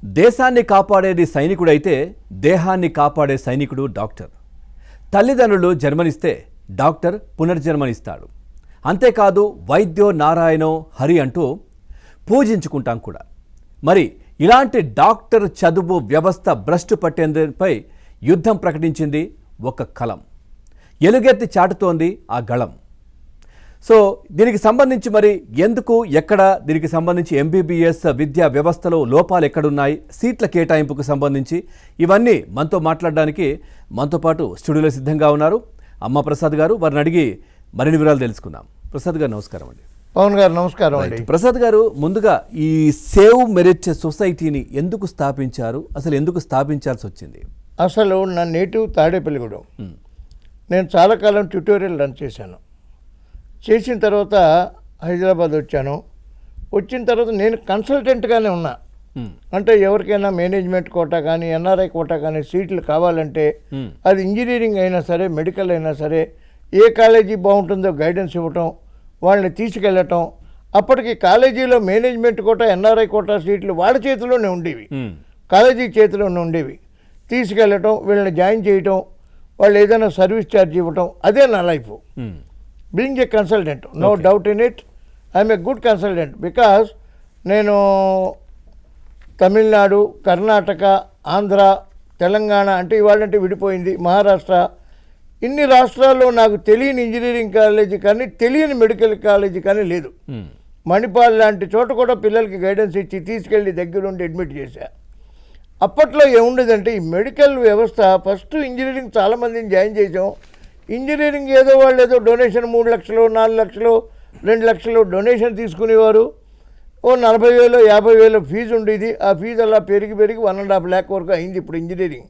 దేశాన్ని కాపాడేది సైనికుడైతే దేహాన్ని కాపాడే సైనికుడు డాక్టర్. తల్లిదండ్రులు జన్మనిస్తే డాక్టర్ పునర్జన్మనిస్తాడు. అంతేకాదు వైద్యో నారాయణో హరి అంటూ పూజించుకుంటాం కూడా. మరి ఇలాంటి డాక్టర్ చదువు వ్యవస్థ భ్రష్టు పట్టేందుపై యుద్ధం ప్రకటించింది ఒక కలం. ఎలుగెత్తి చాటుతోంది ఆ గళం. సో దీనికి సంబంధించి మరి ఎందుకు ఎక్కడ, దీనికి సంబంధించి ఎంబీబీఎస్ విద్యా వ్యవస్థలో లోపాలు ఎక్కడున్నాయి, సీట్ల కేటాయింపుకు సంబంధించి ఇవన్నీ మనతో మాట్లాడడానికి మనతో పాటు స్టూడియోలో సిద్ధంగా ఉన్నారు అమ్మ ప్రసాద్ గారు. వారిని అడిగి మరిన్ని వివరాలు తెలుసుకుందాం. ప్రసాద్ గారు నమస్కారం అండి. పవన్ గారు నమస్కారం అండి. ప్రసాద్ గారు, ముందుగా ఈ సేవ్ మెరిట్ సొసైటీని ఎందుకు స్థాపించారు, అసలు ఎందుకు స్థాపించాల్సి వచ్చింది? అసలు నా నేటివ్ తాడేపల్లిగూడెం. నేను చాలా కాలం ట్యూటోరియల్ రన్ చేశాను. చేసిన తర్వాత హైదరాబాద్ వచ్చాను. వచ్చిన తర్వాత నేను కన్సల్టెంట్గానే ఉన్నా. అంటే ఎవరికైనా మేనేజ్మెంట్ కోటా కానీ ఎన్ఆర్ఐ కోటా కానీ సీట్లు కావాలంటే అది ఇంజనీరింగ్ అయినా సరే మెడికల్ అయినా సరే ఏ కాలేజీ బాగుంటుందో గైడెన్స్ ఇవ్వటం, వాళ్ళని తీసుకెళ్ళటం. అప్పటికి కాలేజీలో మేనేజ్మెంట్ కోటా ఎన్ఆర్ఐ కోటా సీట్లు వాళ్ళ చేతిలోనే ఉండేవి, కాలేజీ చేతిలోనే ఉండేవి. తీసుకెళ్ళటం, వీళ్ళని జాయిన్ చేయటం, వాళ్ళు ఏదైనా సర్వీస్ ఛార్జ్ ఇవ్వటం, అదే నా life. Being a consultant, no doubt in it, I'm a good consultant. Because నేను తమిళనాడు, కర్ణాటక, ఆంధ్ర, తెలంగాణ అంటే ఇవాళంటే విడిపోయింది, మహారాష్ట్ర, ఇన్ని రాష్ట్రాల్లో నాకు తెలియని ఇంజనీరింగ్ కాలేజీ కానీ తెలియని మెడికల్ కాలేజీ కానీ లేదు. మణిపాల్ లాంటి చోట కూడా పిల్లలకి గైడెన్స్ ఇచ్చి తీసుకెళ్ళి దగ్గరుండి అడ్మిట్ చేశా. అప్పట్లో ఏముండేదంటే ఈ మెడికల్ వ్యవస్థ, ఫస్ట్ ఇంజనీరింగ్ చాలామందిని జాయిన్ చేసాం. ఇంజనీరింగ్ ఏదో వాళ్ళు ఏదో డొనేషన్ 3 లక్షలు 4 లక్షలు 2 లక్షలు డొనేషన్ తీసుకునేవారు. ఓ 40,000 50,000 ఫీజు ఉండేది. ఆ ఫీజు అలా పెరిగి 1.5 lakh వరకు అయింది ఇప్పుడు ఇంజనీరింగ్.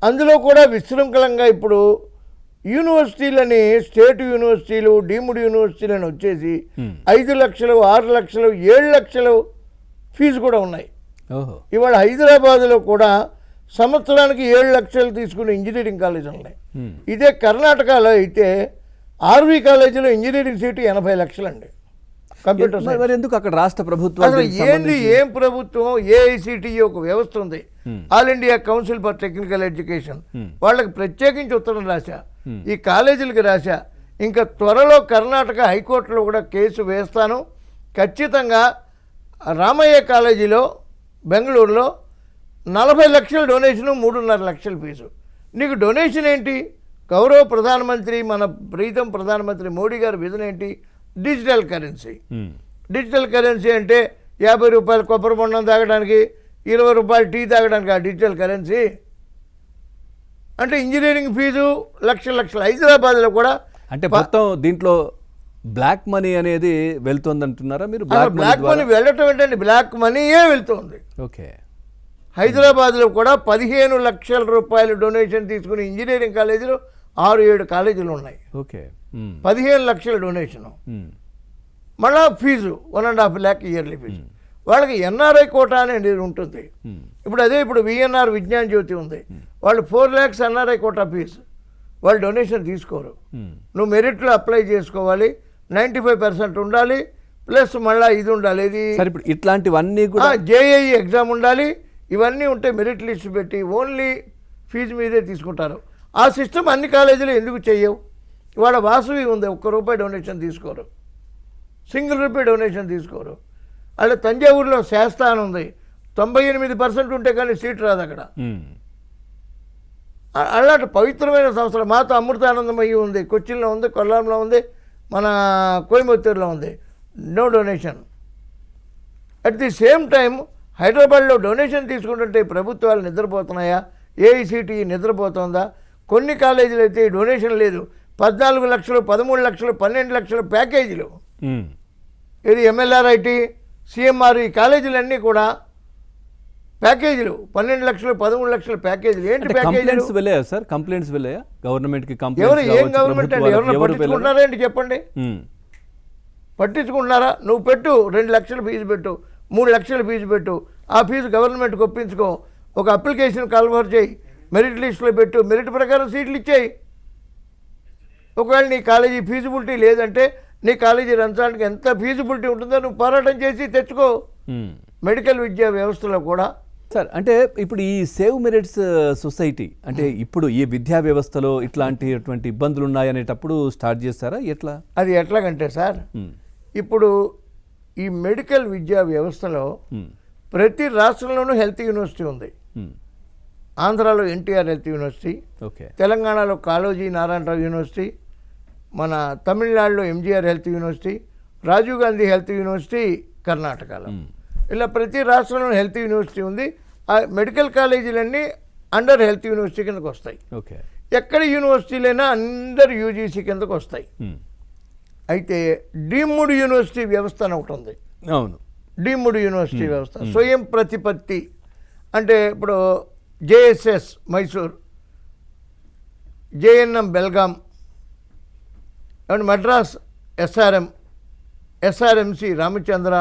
అందులో కూడా విశృంఖలంగా ఇప్పుడు యూనివర్సిటీలని, స్టేట్ యూనివర్సిటీలు, డీమ్డ్ యూనివర్సిటీలని వచ్చేసి 5 లక్షలు 6 లక్షలు 7 లక్షలు ఫీజు కూడా ఉన్నాయి. ఇవాళ హైదరాబాద్లో కూడా సంవత్సరానికి 7 లక్షలు తీసుకునే ఇంజనీరింగ్ కాలేజీలు ఉన్నాయి. ఇదే కర్ణాటకలో అయితే ఆర్వీ కాలేజీలో ఇంజనీరింగ్ సీటు 80 లక్షలు అండి. కంప్యూటర్ మరి ఎందుకు అక్కడ రాష్ట్ర ప్రభుత్వం అసలు ఏంది, ఏం ప్రభుత్వం? ఏఐసిటిఈ ఒక వ్యవస్థ ఉంది, all India council for technical education. వాళ్ళకి ప్రత్యేకించి ఉత్తరం రాశా, ఈ కాలేజీలకి రాశా. ఇంకా త్వరలో కర్ణాటక హైకోర్టులో కూడా కేసు వేస్తాను. ఖచ్చితంగా రామయ్య కాలేజీలో బెంగళూరులో 40 లక్షల డొనేషను, 3.5 లక్షల ఫీజు. నీకు డొనేషన్ ఏంటి? గౌరవ ప్రధానమంత్రి, మన ప్రీతం ప్రధానమంత్రి మోడీ గారి విజన్ ఏంటి? Digital currency. డిజిటల్ కరెన్సీ అంటే 50 రూపాయలు కొబ్బరి బొండం తాగడానికి, 20 రూపాయలు టీ తాగడానికి ఆ డిజిటల్ కరెన్సీ. అంటే ఇంజనీరింగ్ ఫీజు లక్షలు. హైదరాబాద్లో కూడా అంటే మొత్తం దీంట్లో బ్లాక్ మనీ అనేది వెళ్తుంది అంటున్నారా మీరు? బ్లాక్ మనీ వెళ్ళటం ఏంటండి, బ్లాక్ మనీయే వెళ్తుంది. ఓకే. హైదరాబాద్లో కూడా 15 లక్షల రూపాయలు డొనేషన్ తీసుకుని ఇంజనీరింగ్ కాలేజీలు 6-7 కాలేజీలు ఉన్నాయి. ఓకే. 15 లక్షల డొనేషను, మళ్ళా ఫీజు 1.5 lakh ఇయర్లీ ఫీజు. వాళ్ళకి ఎన్ఆర్ఐ కోటా అనేది ఉంటుంది. ఇప్పుడు విఎన్ఆర్ విజ్ఞాన్ జ్యోతి ఉంది, వాళ్ళు 4 lakhs ఎన్ఆర్ఐ కోటా ఫీజు. వాళ్ళు డొనేషన్ తీసుకోరు. నువ్వు మెరిట్లో అప్లై చేసుకోవాలి, 95% ఉండాలి, ప్లస్ మళ్ళీ ఇది ఉండాలి, ఇది ఇప్పుడు ఇట్లాంటివన్నీ కూడా జేఏఈ ఎగ్జామ్ ఉండాలి. ఇవన్నీ ఉంటే మెరిట్ లిస్ట్ పెట్టి ఓన్లీ ఫీజు మీదే తీసుకుంటారు. ఆ సిస్టమ్ అన్ని కాలేజీలు ఎందుకు చెయ్యవు? ఇవాళ వాసవి ఉంది, ₹1 డొనేషన్ తీసుకోరు, ₹1 డొనేషన్ తీసుకోరు. అలా తంజావూరులో శాస్త్రాన్ని ఉంది, 98% ఉంటే కానీ సీట్ రాదు అక్కడ. అలాంటి పవిత్రమైన సంస్థలు, మాతో అమృతానందమయ్యి ఉంది, కొచ్చిన్లో ఉంది, కొల్లాంలో ఉంది, మన కోయంబత్తూరులో ఉంది, no donation. At the same time హైదరాబాద్లో డొనేషన్ తీసుకుంటుంటే ప్రభుత్వాలు నిద్రపోతున్నాయా? ఏఐసిటిఈ నిద్రపోతుందా? కొన్ని కాలేజీలు అయితే డొనేషన్ లేదు, 14 లక్షలు 13 లక్షలు 12 లక్షల ప్యాకేజీలు. ఇది ఎంఎల్ఆర్ఐటి, సిఎంఆర్, ఈ కాలేజీలన్నీ కూడా ప్యాకేజీలు 12 లక్షలు 13 లక్షల ప్యాకేజీలు. ఏంటి ప్యాకేజీలు? సార్ కంప్లైంట్స్ వెళ్ళాయా గవర్నమెంట్కి? ఎవరు, ఏం గవర్నమెంట్ అండి? ఎవరైనా పట్టించుకుంటున్నారా ఏంటి చెప్పండి? పట్టించుకుంటున్నారా? నువ్వు పెట్టు, 2 లక్షల ఫీజు పెట్టు, 3 లక్షల ఫీజు పెట్టు, ఆ ఫీజు గవర్నమెంట్కి ఒప్పించుకో, ఒక అప్లికేషన్ కన్వర్ట్ చేయి, మెరిట్ లిస్టులో పెట్టు, మెరిట్ ప్రకారం సీట్లు ఇచ్చేయి. ఒకవేళ నీ కాలేజీ ఫీజిబిలిటీ లేదంటే నీ కాలేజీ రంచడానికి ఎంత ఫీజిబిలిటీ ఉంటుందో నువ్వు పోరాటం చేసి తెచ్చుకో. మెడికల్ విద్యా వ్యవస్థలో కూడా సార్ అంటే ఇప్పుడు ఈ సేవ్ మెరిట్స్ సొసైటీ అంటే ఇప్పుడు ఈ విద్యా వ్యవస్థలో ఇట్లాంటిటువంటి ఇబ్బందులు ఉన్నాయనేటప్పుడు స్టార్ట్ చేస్తారా ఎట్లా? అది ఎట్లాగంటే సార్, ఇప్పుడు ఈ మెడికల్ విద్యా వ్యవస్థలో ప్రతి రాష్ట్రంలోనూ హెల్త్ యూనివర్సిటీ ఉంది. ఆంధ్రాలో ఎన్టీఆర్ హెల్త్ యూనివర్సిటీ, ఓకే, తెలంగాణలో కాళోజీ నారాయణరావు యూనివర్సిటీ, మన తమిళనాడులో MGR health university, Rajiv Gandhi health university కర్ణాటకలో. ఇలా ప్రతి రాష్ట్రంలో హెల్త్ యూనివర్సిటీ ఉంది. ఆ మెడికల్ కాలేజీలన్నీ అండర్ హెల్త్ యూనివర్సిటీ కిందకు వస్తాయి. ఓకే, ఎక్కడ యూనివర్సిటీలైనా అందరు యూజీసీ కిందకు వస్తాయి. అయితే డీమ్డ్ యూనివర్సిటీ వ్యవస్థ అని ఒకటి ఉంది. అవును, డీమ్డ్ యూనివర్సిటీ వ్యవస్థ, స్వయం ప్రతిపత్తి. అంటే ఇప్పుడు JSS Mysore, JNM Belgaum, and Madras SRM, SRMC Ramachandra,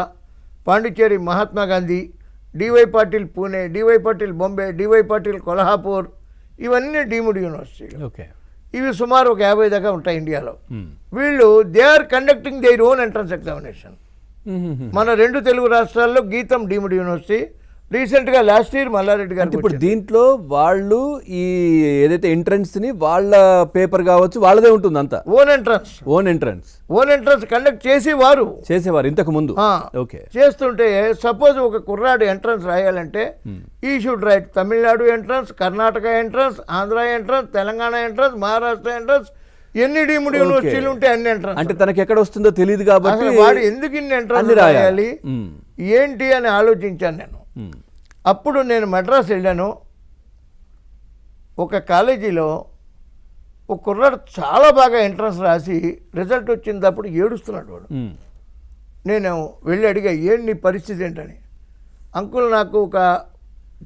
Pondicherry Mahatma Gandhi, DY Patil Pune, DY Patil Bombay, DY Patil Kolhapur, ఇవన్నీ డీమ్డ్ యూనివర్సిటీలు. ఓకే, ఇవి సుమారు ఒక 50 దాకా ఉంటాయి ఇండియాలో. వీళ్ళు they are conducting their own entrance examination. మన 2 తెలుగు రాష్ట్రాల్లో గీతం డీమ్డ్ యూనివర్సిటీ, రీసెంట్గా లాస్ట్ ఇయర్ మల్లారెడ్డి గారు. ఇప్పుడు దీంట్లో వాళ్ళు ఈ ఏదైతే ఎంట్రన్స్ ని వాళ్ళ పేపర్ కావచ్చు వాళ్ళదే ఉంటుంది అంతా, ఓన్ ఎంట్రన్స్ కండక్ట్ చేసేవారు ఇంతకు ముందు. ఓకే, చేస్తుంటే సపోజ్ ఒక కుర్రాడు ఎంట్రన్స్ రాయాలంటే ఈ should write Tamil Nadu entrance, Karnataka entrance, Andhra entrance, Telangana entrance, Maharashtra entrance. ఎన్ని డీమ్డ్ యూనివర్సిటీలు ఉంటే అన్ని ఎంట్రన్స్. అంటే తనకి ఎక్కడ వస్తుందో తెలియదు కాబట్టి వాడు ఎందుకు ఇన్ని ఎంట్రన్స్ రాయాలి ఏంటి అని ఆలోచించాను నేను. అప్పుడు నేను మద్రాసు వెళ్ళాను. ఒక కాలేజీలో ఒక కుర్రాడు చాలా బాగా ఎంట్రన్స్ రాసి రిజల్ట్ వచ్చినప్పుడు ఏడుస్తున్నాడు వాడు. నేను వెళ్ళి అడిగా, ఏంటి నీ పరిస్థితి ఏంటని. అంకుల్ నాకు ఒక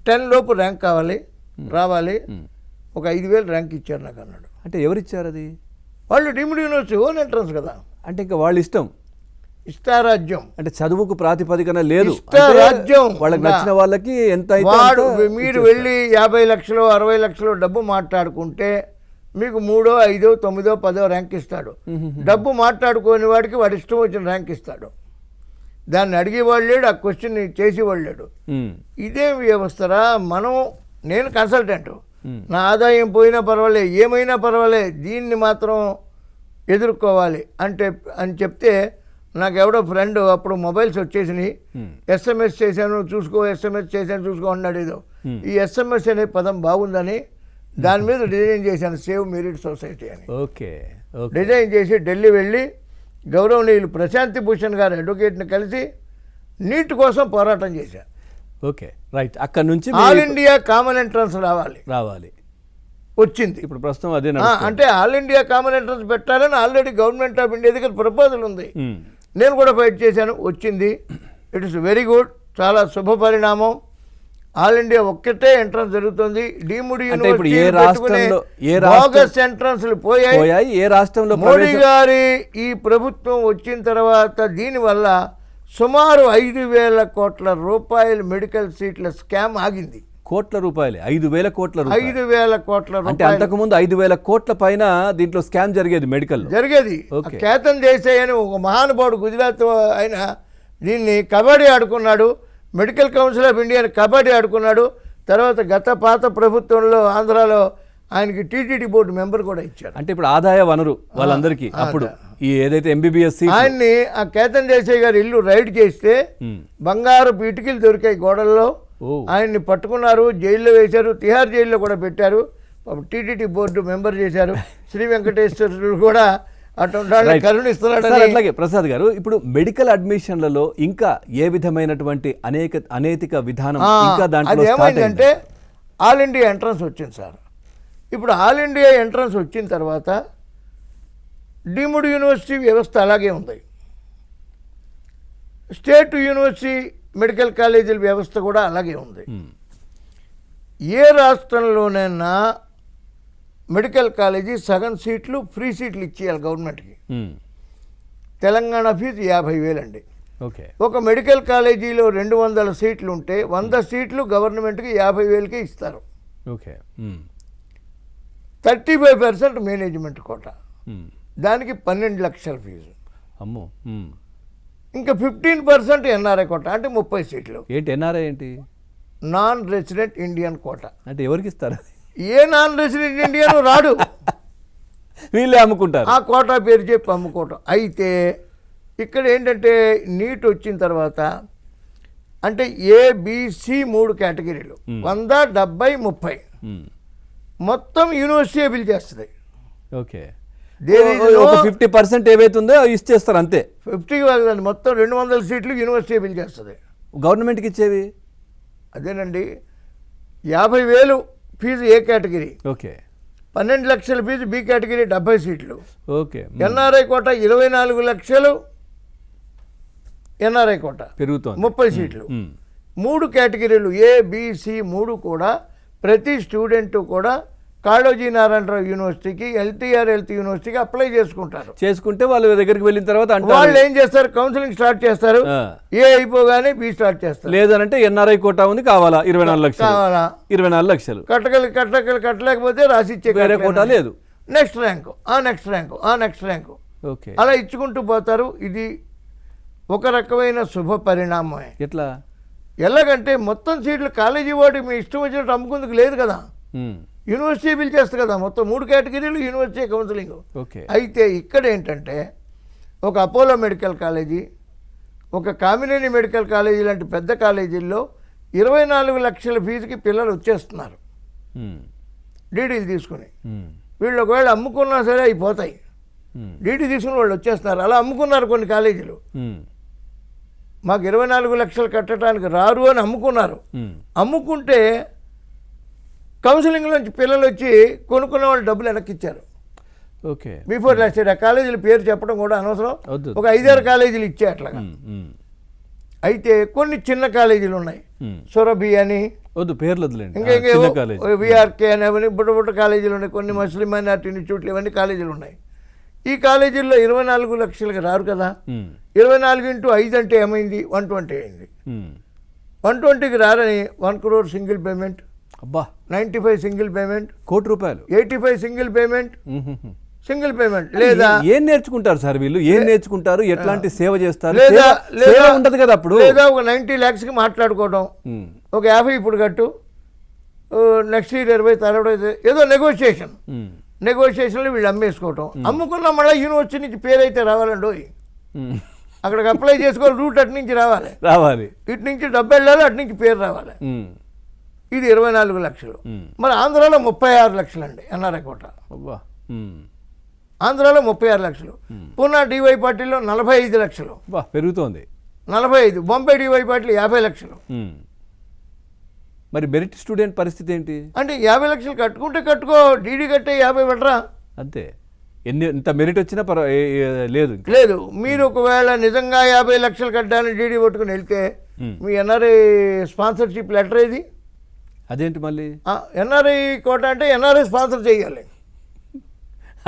10 లోపు ర్యాంక్ రావాలి, ఒక 5,000 ర్యాంక్ ఇచ్చారు నాకు అన్నాడు. అంటే ఎవరిచ్చారు అది? వాళ్ళు డీమ్డ్ యూనివర్సిటీ ఓన్ ఎంట్రన్స్ కదా. అంటే ఇంకా వాళ్ళ ఇష్టం, ఇష్టారాజ్యం. అంటే చదువుకు ప్రాతిపదికన లేదు, ఇష్టారాజ్యం. వాళ్ళకి నచ్చిన వాళ్ళకి ఎంత వాడు మీరు వెళ్ళి 50 లక్షలు 60 లక్షలు డబ్బు మాట్లాడుకుంటే మీకు 3, 5, 9, 10 ర్యాంక్ ఇస్తాడు. డబ్బు మాట్లాడుకోని వాడికి వాడు ఇష్టం వచ్చిన ర్యాంక్ ఇస్తాడు. దాన్ని అడిగేవాడు లేడు, ఆ క్వశ్చన్ చేసేవాడు లేడు. ఇదేం వ్యవస్థరా? నేను కన్సల్టెంట్, నా ఆదాయం పోయినా పర్వాలే, ఏమైనా పర్వాలే, దీన్ని మాత్రం ఎదుర్కోవాలి అని చెప్తే నాకు ఎవడో ఫ్రెండ్, అప్పుడు మొబైల్స్ వచ్చేసినాయి, SMS చేశాను చూసుకో అన్నాడు. ఏదో ఈ SMS అనే పదం బాగుందని దాని మీద డిజైన్ చేశాను, సేవ్ మెరిట్ సొసైటీ అని. ఓకే, డిజైన్ చేసి ఢిల్లీ వెళ్ళి గౌరవనీయులు ప్రశాంతి భూషణ్ గారు అడ్వకేట్ని కలిసి నీట్ కోసం పోరాటం చేశాను. Okay, right. అక్కడ నుంచి ఆల్ ఇండియా కామన్ ఎంట్రన్స్ రావాలి వచ్చింది. ఇప్పుడు ప్రస్తుతం అదే అంటే ఆల్ ఇండియా కామన్ ఎంట్రన్స్ పెట్టాలని ఆల్రెడీ గవర్నమెంట్ ఆఫ్ ఇండియా దగ్గర ప్రపోజల్ ఉంది. నేను కూడా ఫైట్ చేశాను, వచ్చింది. ఇట్ ఇస్ వెరీ గుడ్, చాలా శుభ పరిణామం. ఆల్ ఇండియా ఒక్కటే ఎంట్రన్స్ జరుగుతుంది. డీమ్డ్ యూనివర్సిటీ ఎంట్రన్స్లు పోయాయి. ఏ రాష్ట్రంలో మోడీ గారి ఈ ప్రభుత్వం వచ్చిన తర్వాత దీనివల్ల సుమారు 5,000 కోట్ల రూపాయలు మెడికల్ సీట్ల స్కామ్ ఆగింది. కోట్ల రూపాయలు, 5,000 కోట్ల రూపాయలు. 5,000 కోట్ల అంటే అంతకుముందు 5,000 కోట్ల పైన దీంట్లో స్కామ్ జరిగేది మెడికల్. కేతన్ దేశాయ్ అని ఒక మహానుభావుడు గుజరాత్ ఆయన దీన్ని కబడ్డీ ఆడుకున్నాడు. Medical council of India kabaddi ఆడుకున్నాడు. తర్వాత పాత ప్రభుత్వంలో ఆంధ్రాలో ఆయనకి టీటీడీ బోర్డు మెంబర్ కూడా ఇచ్చారు. అంటే ఇప్పుడు ఆదాయ వనరు వాళ్ళందరికీ. అప్పుడు ఈ ఏదైతే MBBS ఆయన్ని ఆ కేతన్ దేశాయ్ గారి ఇల్లు రైడ్ చేస్తే బంగారపు ఇటుకలు దొరికాయి గోడల్లో. ఆయన్ని పట్టుకున్నారు, జైల్లో వేశారు, తిహార్ జైల్లో కూడా పెట్టారు. టీటీడీ బోర్డు మెంబర్ చేశారు. శ్రీ వెంకటేశ్వరుడు కూడా అటువంటి కరుణిస్తున్నాడు. అట్లాగే ప్రసాద్ గారు, ఇప్పుడు మెడికల్ అడ్మిషన్లలో ఇంకా ఏ విధమైనటువంటి అనైతిక విధానం ఇంకా దాంట్లో ఏమైందంటే ఆల్ ఇండియా ఎంట్రన్స్ వచ్చింది సార్. ఇప్పుడు ఆల్ ఇండియా ఎంట్రన్స్ వచ్చిన తర్వాత డీమ్డ్ యూనివర్సిటీ వ్యవస్థ అలాగే ఉంది. స్టేట్ యూనివర్సిటీ మెడికల్ కాలేజీల వ్యవస్థ కూడా అలాగే ఉంది. ఏ రాష్ట్రంలోనైనా మెడికల్ కాలేజీ సగం సీట్లు ఫ్రీ సీట్లు ఇచ్చేయాలి గవర్నమెంట్కి. తెలంగాణ ఫీజు 50,000 అండి. ఒక మెడికల్ కాలేజీలో 200 సీట్లు ఉంటే 100 సీట్లు గవర్నమెంట్కి 50,000కే ఇస్తారు. 35% మేనేజ్మెంట్ కోట, దానికి 12 లక్షల ఫీజు. ఇంకా 15% ఎన్ఆర్ఐ కోట, అంటే 30 సీట్లు. ఏంటి ఎన్ఆర్ఐ ఏంటి? నాన్ రెసిడెంట్ ఇండియన్ కోట. అంటే ఎవరికి ఇస్తారు అది? ఏ నాన్ రెసిడెంట్ ఇండియన్ రాడు, వీళ్ళే అమ్ముకుంటారు. ఆ కోటా పేరు చెప్పి అమ్ముకోవటం. అయితే ఇక్కడ ఏంటంటే నీట్ వచ్చిన తర్వాత అంటే ఏబిసి 3 కేటగిరీలు, 100, 70, 30 మ్మ్. మొత్తం యూనివర్సిటీ బిల్ చేస్తుంది. ఓకే. There is ఒక no- 50% ఏవైతుందో ఇచ్చేస్తారు అంతే. 50 కాదండి, మొత్తం 200 సీట్లు యూనివర్సిటీ బిల్ చేస్తుంది. గవర్నమెంట్కి ఇచ్చేవి అదేనండి, 50,000 ఫీజు ఏ కేటగిరీ, ఓకే 12 లక్షల ఫీజు బి కేటగిరీ, 70 సీట్లు. ఓకే. ఎన్ఆర్ఐ కోట 24 లక్షలు, ఎన్ఆర్ఐ కోట పెరుగుతోంది. 30 సీట్లు. మ్మ్. 3 కేటగిరీలు ఏబిసి 3 కూడా ప్రతి స్టూడెంట్ కూడా కాళోజీ నారాయణరావు యూనివర్సిటీకి, ఎల్టీఆర్ హెల్త్ యూనివర్సిటీకి అప్లై చేసుకుంటారు. చేసుకుంటే వాళ్ళ దగ్గరికి వెళ్ళిన తర్వాత వాళ్ళు అంటారు ఏం చేస్తారు, కౌన్సిలింగ్ స్టార్ట్ చేస్తారు. ఆ. ఏ అయిపోగానే బి స్టార్ట్ చేస్తారు. లేదనంటే ఎన్ఆర్ఐ కోటా ఉంది కావాలా 24 లక్షలు, కావాలా 24 లక్షలు. కట్టలేకపోతే రాసిచ్చే వేరే కోటా లేదు. నెక్స్ట్ ర్యాంకు, ఆ నెక్స్ట్ ర్యాంకు, ఆ నెక్స్ట్ ర్యాంకు, ఓకే. అలా ఇచ్చుకుంటూ పోతారు. ఇది ఒక రకమైన శుభ పరిణామమే. ఎట్లా? ఎలాగంటే మొత్తం సీట్లు కాలేజీ వాడి మీ ఇష్టం వచ్చినట్టు అమ్ముకుందుకు లేదు కదా, మ్మ్. యూనివర్సిటీ బిల్ చేస్తుంది కదా. మొత్తం 3 కేటగిరీలు యూనివర్సిటీ కౌన్సిలింగ్. ఓకే. అయితే ఇక్కడ ఏంటంటే ఒక అపోలో మెడికల్ కాలేజీ, ఒక కామినేని మెడికల్ కాలేజీ లాంటి పెద్ద కాలేజీల్లో 24 లక్షల ఫీజుకి పిల్లలు వచ్చేస్తున్నారు మ్మ్. డీడీలు తీసుకుని. మ్మ్. వీళ్ళు ఒకవేళ అమ్ముకున్నా సరే అయిపోతాయి, మ్మ్. డీడీ తీసుకుని వాళ్ళు వచ్చేస్తున్నారు. అలా అమ్ముకున్నారు కొన్ని కాలేజీలు. మ్మ్. మాకు 24 లక్షలు కట్టడానికి రారు అని అమ్ముకున్నారు. మ్మ్. అమ్ముకుంటే కౌన్సిలింగ్ నుంచి పిల్లలు వచ్చి కొనుక్కున్న వాళ్ళు డబ్బులు వెనక్కి ఇచ్చారు. ఓకే. బిఫోర్ లాస్ట్ ఇయర్ ఆ కాలేజీల పేరు చెప్పడం కూడా అనవసరం, వద్దు. ఒక 5-6 కాలేజీలు ఇచ్చే అట్లాగా. మ్మ్. మ్మ్. అయితే కొన్ని చిన్న కాలేజీలు ఉన్నాయి, మ్మ్. సురభి అని, వద్దు పేర్లు వద్దులేండి. ఇంకా చిన్న కాలేజ్. విఆర్కే అని, అవన్నీ బుట్ట కాలేజీలు ఉన్నాయి. కొన్ని ముస్లిం మైనార్టీ ఇన్స్టిట్యూట్లు, ఇవన్నీ కాలేజీలు ఉన్నాయి. ఈ కాలేజీల్లో 24 లక్షలకి రారు కదా. మ్మ్. 24 × 5 అంటే ఏమైంది, 120 అయింది. మ్మ్. 120కి రారని 1 crore సింగిల్ పేమెంట్, అబ్బా 95 సింగిల్ పేమెంట్, ₹1,00,00,000. 85 సింగిల్ పేమెంట్, మ్మ్. Single payment. లేదా ఏం నేర్చుకుంటారు సార్ వీళ్ళు? ఏం నేర్చుకుంటారు? ఎట్లాంటి సేవ చేస్తారు? లేదా సేవ ఉండదు కదా అప్పుడు. లేదా ఒక 90 lakhsకి మాట్లాడుకోవడం, మ్మ్. ఒక 50 ఇప్పుడు కట్టు, నెక్స్ట్ ఇయర్ 20 తర్వాత ఏదో నెగోషియేషన్. మ్మ్. నెగోషియేషన్లో వీళ్ళు అమ్మేసుకోవటం. అమ్ముకున్న మళ్ళీ యూనివర్సిటీ నుంచి పేరైతే రావాలండి. మ్మ్. అక్కడికి అప్లై చేసుకోవాలి, రూట్ అటు నుంచి రావాలి, రావాలి. ఇటు నుంచి డబ్బు వెళ్ళాలి, అటు నుంచి పేరు రావాలి. మ్మ్. ఇది 24 లక్షలు. మ్మ్. మరి ఆంధ్రాలో 36 లక్షలు అండి ఎన్ఆర్ఐ కోట. అబ్బా. మ్మ్. ఆంధ్రాలో 36 లక్షలు. పూనా డివై పార్టీలో 45 లక్షలు, అబ్బా పెరుగుతోంది. 45. బొంబాయి డివై పార్టీలో 50 లక్షలు. మ్మ్. మరి మెరిట్ స్టూడెంట్ పరిస్థితి ఏంటి? అంటే 50 లక్షలు కట్టుకుంటే కట్టుకో, డీడీ కట్టే 50 పెట్టరా. అంతే. ఎంత మెరిట్ వచ్చినా లేదు ఇంకా. లేదు, మీరు ఒకవేళ నిజంగా 50 లక్షలు కట్టాలని డీడీ పట్టుకుని వెళ్తే మీ ఎన్ఆర్ఐ స్పాన్సర్షిప్ లెటర్ ఏది? అదేంటి మళ్ళీ? ఎన్ఆర్ఐ కోట అంటే ఎన్ఆర్ఐ స్పాన్సర్ చేయాలి.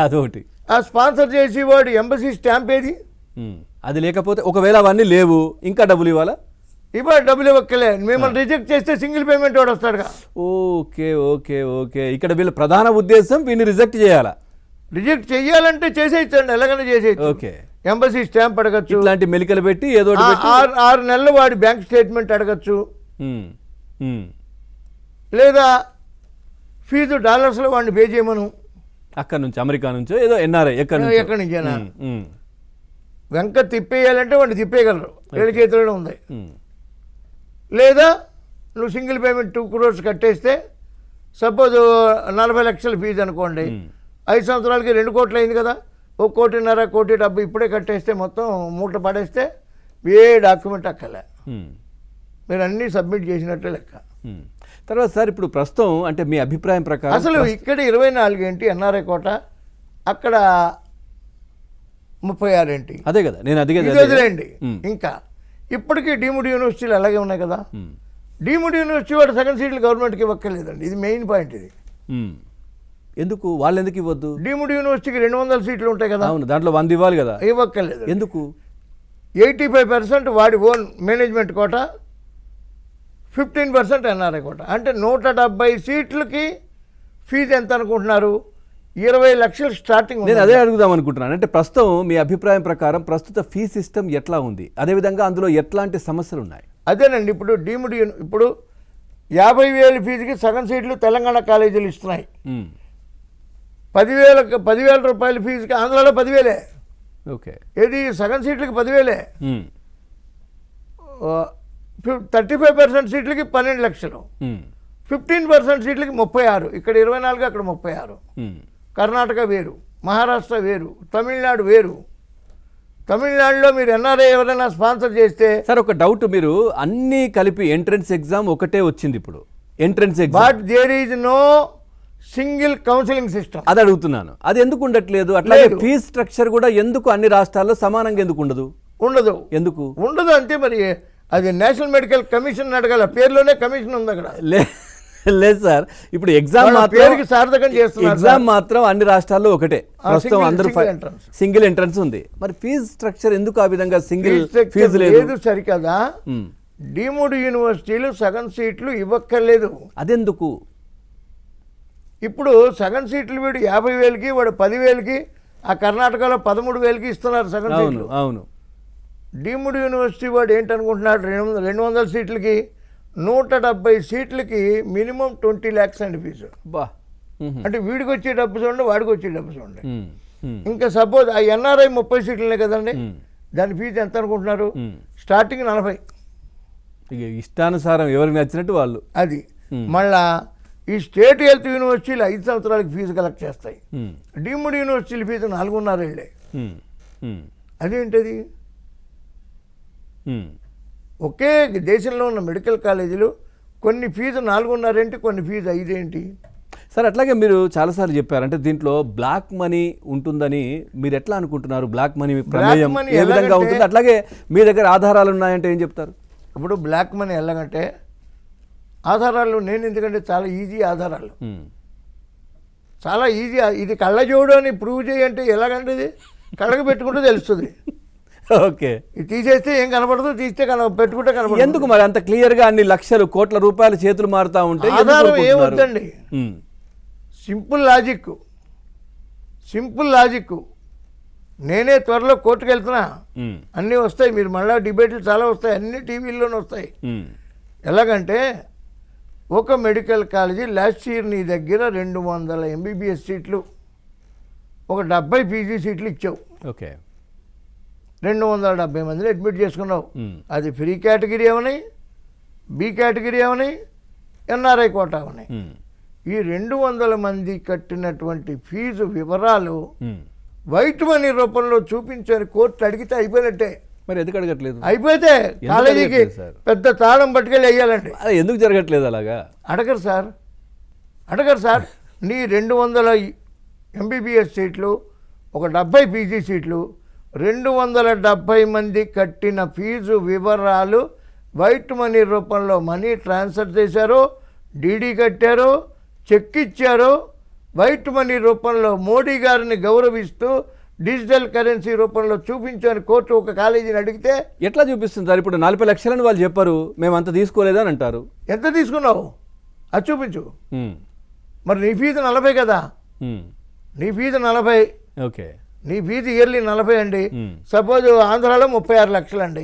అదొకటి. ఆ స్పాన్సర్ చేసి వాడు ఎంబసీ స్టాంప్ ఏది? మ్మ్. అది లేకపోతే ఒకవేళ అవన్నీ లేవు ఇంకా డబ్బులు ఇవ్వాలా? ఇవాళ డబ్బులు ఇవ్వక్కలే, మిమ్మల్ని రిజెక్ట్ చేస్తే సింగిల్ పేమెంట్ వాడు వస్తాడుగా. Okay okay okay. ఇక్కడ వీళ్ళ ప్రధాన ఉద్దేశం వీళ్ళని రిజెక్ట్ చేయాలా? రిజెక్ట్ చేయాలంటే చేసేయచ్చండి, ఎలాగైనా చేసేయచ్చు. ఓకే. ఎంబసీ స్టాంప్ అడగచ్చు, ఇట్లాంటి మెలికలు పెట్టి ఏదో ఒకటి పెట్టి. 6 నెలలు వాడి బ్యాంక్ స్టేట్మెంట్ అడగచ్చు, మ్మ్. మ్మ్. లేదా ఫీజు డాలర్స్లో వాడిని పే చేయమను. అక్కడ నుంచి అమెరికా నుంచో ఏదో ఎన్ఆర్ఐ ఎక్కడి నుంచైనా వెంక తిప్పేయాలంటే వాడిని తిప్పేయగలరు, వీళ్ళ చేతిలోనే ఉంది. లేదా నువ్వు సింగిల్ పేమెంట్ 2 crores కట్టేస్తే, సపోజ్ 40 లక్షల ఫీజు అనుకోండి, 5 సంవత్సరాలకి 2 కోట్లు అయింది కదా, 1.5 కోటి డబ్బు ఇప్పుడే కట్టేస్తే మొత్తం మూట పడేస్తే ఏ డాక్యుమెంట్ అక్కలే, మీరు అన్నీ సబ్మిట్ చేసినట్టే లెక్క. తర్వాత సార్ ఇప్పుడు ప్రస్తుతం అంటే మీ అభిప్రాయం ప్రకారం అసలు ఇక్కడ 24 ఏంటి ఎన్ఆర్ఐ కోట, అక్కడ 36 ఏంటి? అదే కదా నేను అడిగేది. వదిలేండి. ఇంకా ఇప్పటికీ డీమ్డ్ యూనివర్సిటీలు అలాగే ఉన్నాయి కదా. డీమ్డ్ యూనివర్సిటీ వాడు సగం సీట్లు గవర్నమెంట్కి ఇవ్వక్కర్లేదండి, ఇది మెయిన్ పాయింట్. ఇది ఎందుకు వాళ్ళు ఎందుకు ఇవ్వద్దు? డీమ్డ్ యూనివర్సిటీకి 200 సీట్లు ఉంటాయి కదా. అవును, దాంట్లో 100 ఇవ్వాలి కదా. ఇవ్వక్కర్లేదు. ఎందుకు? 85% వాడి own management quota, 15% NRI quota. అంటే 170 సీట్లకి ఫీజు ఎంత అనుకుంటున్నారు? 20 లక్షలు స్టార్టింగ్ నేను అదే అడుగుదాం అనుకుంటున్నాను. అంటే ప్రస్తుతం మీ అభిప్రాయం ప్రకారం ప్రస్తుత ఫీ సిస్టమ్ ఎట్లా ఉంది, అదేవిధంగా అందులో ఎట్లాంటి సమస్యలు ఉన్నాయి? అదేనండి. ఇప్పుడు డీమ్డ్ ఇప్పుడు 50,000 ఫీజుకి సగం సీట్లు తెలంగాణ కాలేజీలు ఇస్తున్నాయి. 10,000 రూపాయల ఫీజుకి ఆంధ్రాలో 10,000. ఓకే. ఏది సగం సీట్లకి 10,000. 35% సీట్లకి 12 లక్షలు, 15% సీట్లకి 36. ఇక్కడ 24, అక్కడ 36. కర్ణాటక వేరు, మహారాష్ట్ర వేరు, తమిళనాడు వేరు. తమిళనాడులో మీరు ఎన్ఆర్ఐ ఎవరైనా స్పాన్సర్ చేస్తే సార్ ఒక డౌట్, మీరు అన్నీ కలిపి ఎంట్రన్స్ ఎగ్జామ్ ఒకటే వచ్చింది ఇప్పుడు entrance exam, but there is no single counselling system. అది అడుగుతున్నాను. అది ఎందుకు ఉండట్లేదు? అట్లాగే ఫీజ్ స్ట్రక్చర్ కూడా ఎందుకు అన్ని రాష్ట్రాల్లో సమానంగా ఎందుకు ఉండదు? ఉండదు. ఎందుకు ఉండదు అంటే మరి అది నేషనల్ మెడికల్ కమిషన్ అడగాల. పేరులోనే కమిషన్ ఉంది అక్కడ. లేదు సార్, ఇప్పుడు ఎగ్జామ్ పేరుకి సార్థకం చేస్తున్నారు. ఎగ్జామ్ మాత్రం అన్ని రాష్ట్రాల్లో ఒకటే ప్రస్తుతం, అందరూ సింగిల్ ఎంట్రన్స్ ఉంది. మరి ఫీజ్ స్ట్రక్చర్ ఎందుకు ఆ విధంగా సింగిల్ ఫీజు లేదు? సరికదా, డీమ్డ్ యూనివర్సిటీలు సగం సీట్లు ఇవ్వక్కర్లేదు. అదెందుకు? ఇప్పుడు సగం సీట్లు వీడు 50,000కి, వాడు 10,000కి, ఆ కర్ణాటకలో 13,000కి ఇస్తున్నారు సగం సీట్లు. అవును. డీమ్డ్ యూనివర్సిటీ వాడు ఏంటనుకుంటున్నాడు, 200 సీట్లకి 170 సీట్లకి మినిమం 20 lakhs అండి ఫీజు. అంటే వీడికి వచ్చే డబ్బు చూడండి, వాడికి వచ్చే డబ్బు చూడండి. ఇంకా సపోజ్ ఆ ఎన్ఆర్ఐ 30 సీట్లనే కదండి, దాని ఫీజు ఎంత అనుకుంటున్నారు? స్టార్టింగ్ 40. ఇష్టానుసారం ఎవరికి నచ్చినట్టు వాళ్ళు. అది మళ్ళా ఈ స్టేట్ హెల్త్ యూనివర్సిటీలు 5 సంవత్సరాలకి ఫీజు కలెక్ట్ చేస్తాయి. డీమ్డ్ యూనివర్సిటీల ఫీజు 4.5 ఏళ్ళే. అదేంటది? ఒకే దేశంలో ఉన్న మెడికల్ కాలేజీలు కొన్ని ఫీజు 4.5 ఏంటి, కొన్ని ఫీజు 5 ఏంటి? సార్ అట్లాగే మీరు చాలాసార్లు చెప్పారు, అంటే దీంట్లో బ్లాక్ మనీ ఉంటుందని మీరు ఎట్లా అనుకుంటున్నారు? బ్లాక్ మనీ ప్రమేయం ఏ విధంగా ఉంటుంది? అట్లాగే మీ దగ్గర ఆధారాలు ఉన్నాయంటే ఏం చెప్తారు? ఇప్పుడు బ్లాక్ మనీ ఎలాగంటే ఆధారాలు నేను ఎందుకంటే చాలా ఈజీ ఆధారాలు, చాలా ఈజీ. ఇది కళ్ళజోడు అని ప్రూవ్ చేయంటే ఎలాగంటే ఇది కళ్ళకు పెట్టుకుంటే తెలుస్తుంది. ఓకే. ఇది తీసేస్తే ఏం కనపడదు, తీస్తే పెట్టుకుంటే కనపడదు. ఎందుకు మరి అంత క్లియర్గా అన్ని లక్షలు కోట్ల రూపాయల చేతులు మారుతా ఉంటే ఆధారం ఏమవుతుందండి? Simple logic. నేనే త్వరలో కోర్టుకు వెళ్తున్నా, అన్నీ వస్తాయి. మీరు మళ్ళీ డిబేట్లు చాలా వస్తాయి, అన్ని టీవీల్లోనే వస్తాయి. ఎలాగంటే ఒక మెడికల్ కాలేజీ లాస్ట్ ఇయర్ నీ దగ్గర 200 MBBS సీట్లు, ఒక 70 PG సీట్లు ఇచ్చావు. ఓకే. 270 మందిని అడ్మిట్ చేసుకున్నావు. అది ఫ్రీ కేటగిరీ ఏమని, బి కేటగిరీ ఏమని, ఎన్ఆర్ఐ కోటా ఏమని. ఈ 200 మంది కట్టినటువంటి ఫీజు వివరాలు వైట్ మనీ రూపంలో చూపించని కోర్టు అడిగితే అయిపోయినట్టే. మరి ఎందుకు అడగట్లేదు? అయిపోతే కాలేజీకి పెద్ద తాళం పట్టుకెళ్ళి వేయాలండి. ఎందుకు జరగట్లేదు అలాగా? అడగరు సార్. నీ 200 MBBS సీట్లు, ఒక 70 PG సీట్లు, 270 మంది కట్టిన ఫీజు వివరాలు వైట్ మనీ రూపంలో మనీ ట్రాన్స్ఫర్ చేశారు, డీడీ కట్టారు, చెక్ ఇచ్చారు. వైట్ మనీ రూపంలో మోడీ గారిని గౌరవిస్తూ డిజిటల్ కరెన్సీ రూపంలో చూపించని కోర్టు ఒక కాలేజీని అడిగితే ఎట్లా చూపిస్తుంది సార్? ఇప్పుడు 40 లక్షలని వాళ్ళు చెప్పారు, మేము అంత తీసుకోలేదని అంటారు. ఎంత తీసుకున్నావు అది చూపించు. మరి నీ ఫీజు 40 కదా, నీ ఫీజు 40. ఓకే. నీ ఫీజు ఇయర్లీ 40 అండి. సపోజ్ ఆంధ్రాలో 36 లక్షలు అండి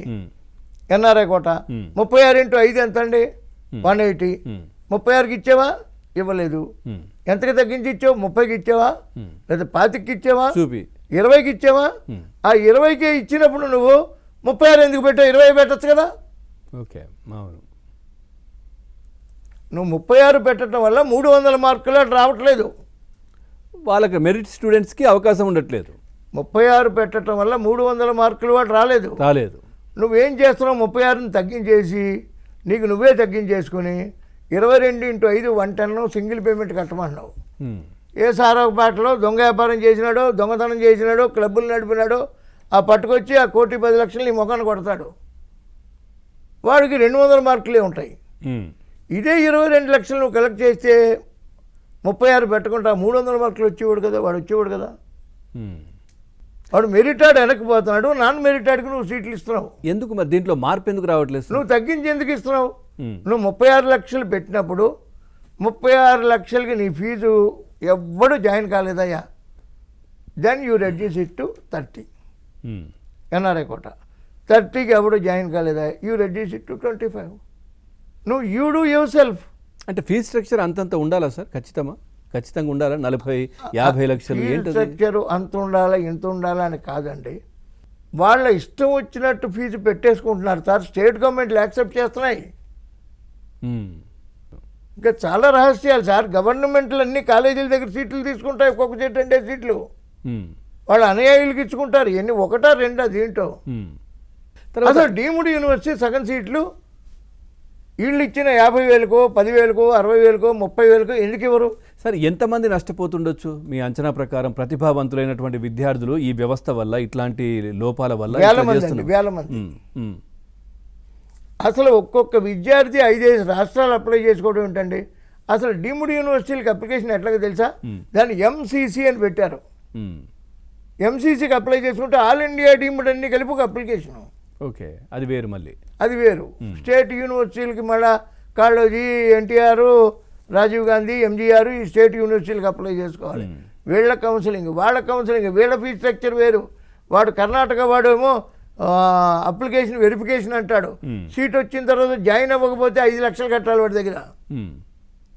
ఎన్ఆర్ఐ కోట. 36 × 5 ఎంత అండి? 180. 36కి ఇచ్చావా? ఇవ్వలేదు. ఎంతకి తగ్గించి ఇచ్చావు? 30కి ఇచ్చావా? లేదా 25కి ఇచ్చావా? 20కి ఇచ్చావా? ఆ 20కే ఇచ్చినప్పుడు నువ్వు 36 ఎందుకు పెట్టావు? 20 పెట్టచ్చు కదా. ఓకే. అవును. నువ్వు 36 పెట్టడం వల్ల 300 మార్కులు రావట్లేదు. వాళ్ళకి మెరిట్ స్టూడెంట్స్కి అవకాశం ఉండట్లేదు. 36 పెట్టడం వల్ల 300 మార్కులు వాడు రాలేదు. నువ్వేం చేస్తున్నావు? 36ని తగ్గించేసి నీకు నువ్వే తగ్గించేసుకుని 22 × 5 110 సింగిల్ పేమెంట్ కట్టమంటున్నావు. ఏ సారాపాటలో దొంగ వ్యాపారం చేసినాడో, దొంగతనం చేసినాడో, క్లబ్బులు నడిపినాడో ఆ పట్టుకొచ్చి ఆ 1,10,00,000 నీ ముఖాన్ని కొడతాడు. వాడికి 200 మార్కులే ఉంటాయి. ఇదే 22 లక్షలు నువ్వు కలెక్ట్ చేస్తే 36 పెట్టకుండా 300 మార్కులు వచ్చేవాడు కదా, వాడు వచ్చేవాడు కదా. వాడు మెరిటాడ్ వెనక్కిపోతున్నాడు, నాన్ మెరిటాడ్కి నువ్వు సీట్లు ఇస్తున్నావు. ఎందుకు మరి దీంట్లో మార్పు ఎందుకు రావట్లేదు? నువ్వు తగ్గించి ఎందుకు ఇస్తున్నావు? నువ్వు 36 లక్షలు పెట్టినప్పుడు 36 లక్షలకి నీ ఫీజు ఎవ్వడు జాయిన్ కాలేదయ్యా. Then you reduce it to 30 NRI quota. 30కి ఎవడు జాయిన్ కాలేదా, యూ రెడ్యూస్ ఇట్ టు 25. నువ్వు యూ డూ యువర్ సెల్ఫ్. అంటే ఫీజ్ స్ట్రక్చర్ అంతంత ఉండాలా సార్? ఖచ్చితంగా ఉండాలా? 40-50 లక్షలు ఏంటి స్ట్రక్చర్ అంత ఉండాలా ఇంత ఉండాలా అని కాదండి. వాళ్ళ ఇష్టం వచ్చినట్టు ఫీజు పెట్టేసుకుంటున్నారు సార్. స్టేట్ గవర్నమెంట్లు యాక్సెప్ట్ చేస్తున్నాయి. ఇంకా చాలా రహస్యాలు సార్. గవర్నమెంట్లు అన్ని కాలేజీల దగ్గర సీట్లు తీసుకుంటాయి, ఒక్కొక్క సీట్ 2 సీట్లు. వాళ్ళు అనుయాయులకు ఇచ్చుకుంటారు. ఎన్ని 1, 2 దీంట్లో. అసలు డీమ్డ్ యూనివర్సిటీ సగం సీట్లు వీళ్ళు ఇచ్చిన 50,000కో 10,000కో 60,000కో 30,000కో ఎందుకు ఇవ్వరు సార్? ఎంతమంది నష్టపోతుండొచ్చు మీ అంచనా ప్రకారం? ప్రతిభావంతులైనటువంటి విద్యార్థులు ఈ వ్యవస్థ వల్ల, ఇట్లాంటి లోపాల వల్ల వేల మంది. అసలు ఒక్కొక్క విద్యార్థి 5 రాష్ట్రాలు అప్లై చేసుకోవడం ఏంటండి? అసలు డీమ్డ్ యూనివర్సిటీలకు అప్లికేషన్ ఎట్లాగో తెలుసా? దాన్ని ఎంసీసీ అని పెట్టారు. ఎంసీసీకి అప్లై చేసుకుంటే ఆల్ ఇండియా డీమ్డ్ అన్ని కలిపి ఒక అప్లికేషను. ఓకే, అది వేరు. మళ్ళీ అది వేరు. స్టేట్ యూనివర్సిటీలకి మళ్ళా కాళోజీ, ఎన్టీఆర్, రాజీవ్ గాంధీ, ఎంజీఆర్ ఈ స్టేట్ యూనివర్సిటీలకు అప్లై చేసుకోవాలి. వీళ్ళ కౌన్సిలింగ్, వాళ్ళ కౌన్సిలింగ్, వీళ్ళ ఫీ స్ట్రక్చర్ వేరు. వాడు కర్ణాటక వాడేమో అప్లికేషన్ వెరిఫికేషన్ అంటాడు. సీట్ వచ్చిన తర్వాత జాయిన్ అవ్వకపోతే 5 లక్షలు కట్టాలి వాడి దగ్గర.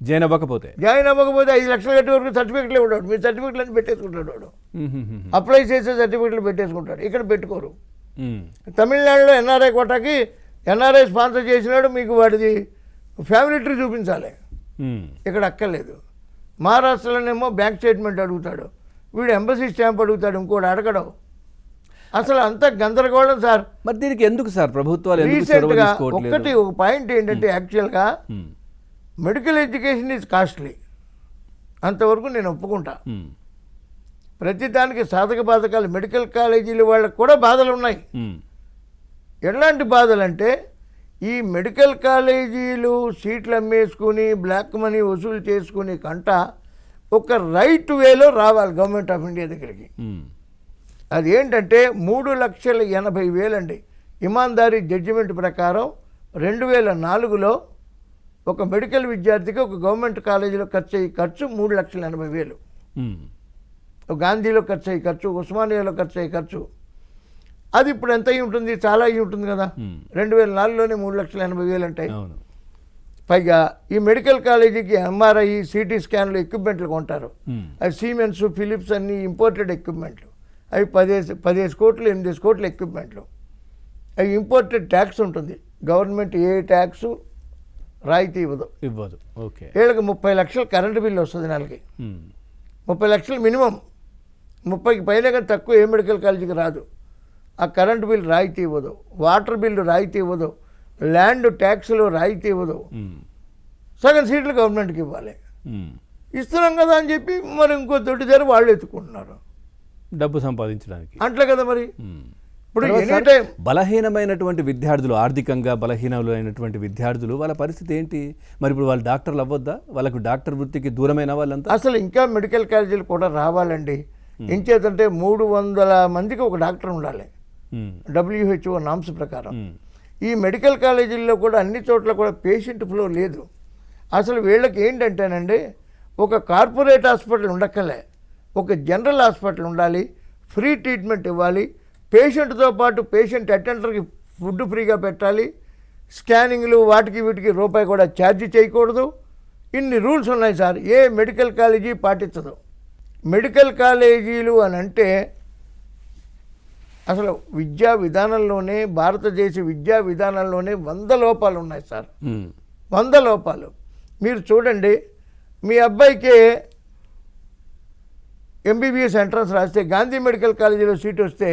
జాయిన్ అవ్వకపోతే 5 లక్షలు కట్టే వరకు సర్టిఫికెట్లు ఇవ్వడాడు. మీరు సర్టిఫికెట్లు అని పెట్టేసుకుంటాడు వాడు. అప్లై చేసే సర్టిఫికెట్లు పెట్టేసుకుంటాడు. ఇక్కడ పెట్టుకోరు. తమిళనాడులో ఎన్ఆర్ఐ కోటాకి ఎన్ఆర్ఐ స్పాన్సర్ చేసినాడు, మీకు వాడిది ఫ్యామిలీ ట్రీ చూపించాలి. ఇక్కడ అక్కర్లేదు. మహారాష్ట్రలోనేమో బ్యాంక్ స్టేట్మెంట్ అడుగుతాడు, వీడు ఎంబసీ స్టాంప్ అడుగుతాడు, ఇంకోటి అడగడం. అసలు అంత గందరగోళం సార్. మరి దీనికి ఎందుకు సార్ ప్రభుత్వాలు రీసెంట్గా ఒక పాయింట్ ఏంటంటే, యాక్చువల్గా మెడికల్ ఎడ్యుకేషన్ ఈజ్ కాస్ట్లీ, అంతవరకు నేను ఒప్పుకుంటా. ప్రతిదానికి సాధక బాధకాలు. మెడికల్ కాలేజీల వాళ్ళకు కూడా బాధలు ఉన్నాయి. ఎలాంటి బాధలు అంటే, ఈ మెడికల్ కాలేజీలు సీట్లు అమ్మేసుకుని బ్లాక్ మనీ వసూలు చేసుకుని కంట ఒక రైట్ వేలో రావాలి గవర్నమెంట్ ఆఫ్ ఇండియా దగ్గరికి. అది ఏంటంటే 3,80,000 అండి. ఇమాందారీ జడ్జిమెంట్ ప్రకారం 2004లో ఒక మెడికల్ విద్యార్థికి ఒక గవర్నమెంట్ కాలేజీలో ఖర్చు అయ్యే ఖర్చు 3,80,000. గాంధీలో ఖర్చు అయ్యే ఖర్చు, ఉస్మానియాలో ఖర్చు అయ్యే ఖర్చు. అది ఇప్పుడు ఎంత అయి ఉంటుంది? చాలా అయ్యి ఉంటుంది కదా. 2004లోనే 3,80,000 అంటాయి. పైగా ఈ మెడికల్ కాలేజీకి ఎంఆర్ఐ, సిటీ స్కాన్లు ఎక్విప్మెంట్లు కొంటారు. అవి సీమెన్స్, ఫిలిప్స్ అన్ని ఇంపోర్టెడ్ ఎక్విప్మెంట్లు. అవి 15 కోట్లు 8 కోట్ల ఎక్విప్మెంట్లు. అవి ఇంపోర్టెడ్ ట్యాక్స్ ఉంటుంది. గవర్నమెంట్ ఏ ట్యాక్స్ రాయితీ ఇవ్వదు. ఓకే, వీళ్ళకి 30 లక్షలు కరెంటు బిల్లు వస్తుంది నెలకి. 30 లక్షలు మినిమం. 30కి పైన కానీ తక్కువ ఏ మెడికల్ కాలేజీకి రాదు. ఆ కరెంటు బిల్లు రాయితీ ఇవ్వదు, వాటర్ బిల్లు రాయితీ ఇవ్వదు, ల్యాండ్ ట్యాక్స్లో రాయితీ ఇవ్వదు. సగం సీట్లు గవర్నమెంట్కి ఇవ్వాలి. ఇస్తున్నాం కదా అని చెప్పి మరి ఇంకో దొడ్డిదారు వాళ్ళు ఎత్తుకుంటున్నారు డబ్బు సంపాదించడానికి. అట్లే కదా మరి. ఇప్పుడు బలహీనమైనటువంటి విద్యార్థులు, ఆర్థికంగా బలహీనమైనటువంటి విద్యార్థులు, వాళ్ళ పరిస్థితి ఏంటి మరి? ఇప్పుడు వాళ్ళు డాక్టర్లు అవ్వద్దా? వాళ్ళకు డాక్టర్ వృత్తికి దూరమైన వాళ్ళంతా అసలు ఇంకా మెడికల్ కాలేజీలు కూడా రావాలండి. ఇంకేదంటే 300 మందికి ఒక డాక్టర్ ఉండాలి WHO నామ్స్ ప్రకారం. ఈ మెడికల్ కాలేజీల్లో కూడా అన్ని చోట్ల కూడా పేషెంట్ ఫ్లో లేదు. అసలు వీళ్ళకి ఏంటంటేనండి, ఒక కార్పొరేట్ హాస్పిటల్ ఉండక్కలే, ఒక జనరల్ హాస్పిటల్ ఉండాలి, ఫ్రీ ట్రీట్మెంట్ ఇవ్వాలి, పేషెంట్తో పాటు పేషెంట్ అటెండర్కి ఫుడ్ ఫ్రీగా పెట్టాలి, స్కానింగ్లు వాటికి వీటికి రూపాయి కూడా ఛార్జ్ చేయకూడదు. ఇన్ని రూల్స్ ఉన్నాయి సార్. ఏ మెడికల్ కాలేజీ పాటించదు. మెడికల్ కాలేజీలు అని అంటే అసలు విద్యా విధానంలోనే, భారతదేశ విద్యా విధానంలోనే 100 లోపాలు ఉన్నాయి సార్. 100 లోపాలు. మీరు చూడండి, మీ అబ్బాయికి MBBS ఎంట్రన్స్ రాస్తే గాంధీ మెడికల్ కాలేజీలో సీట్ వస్తే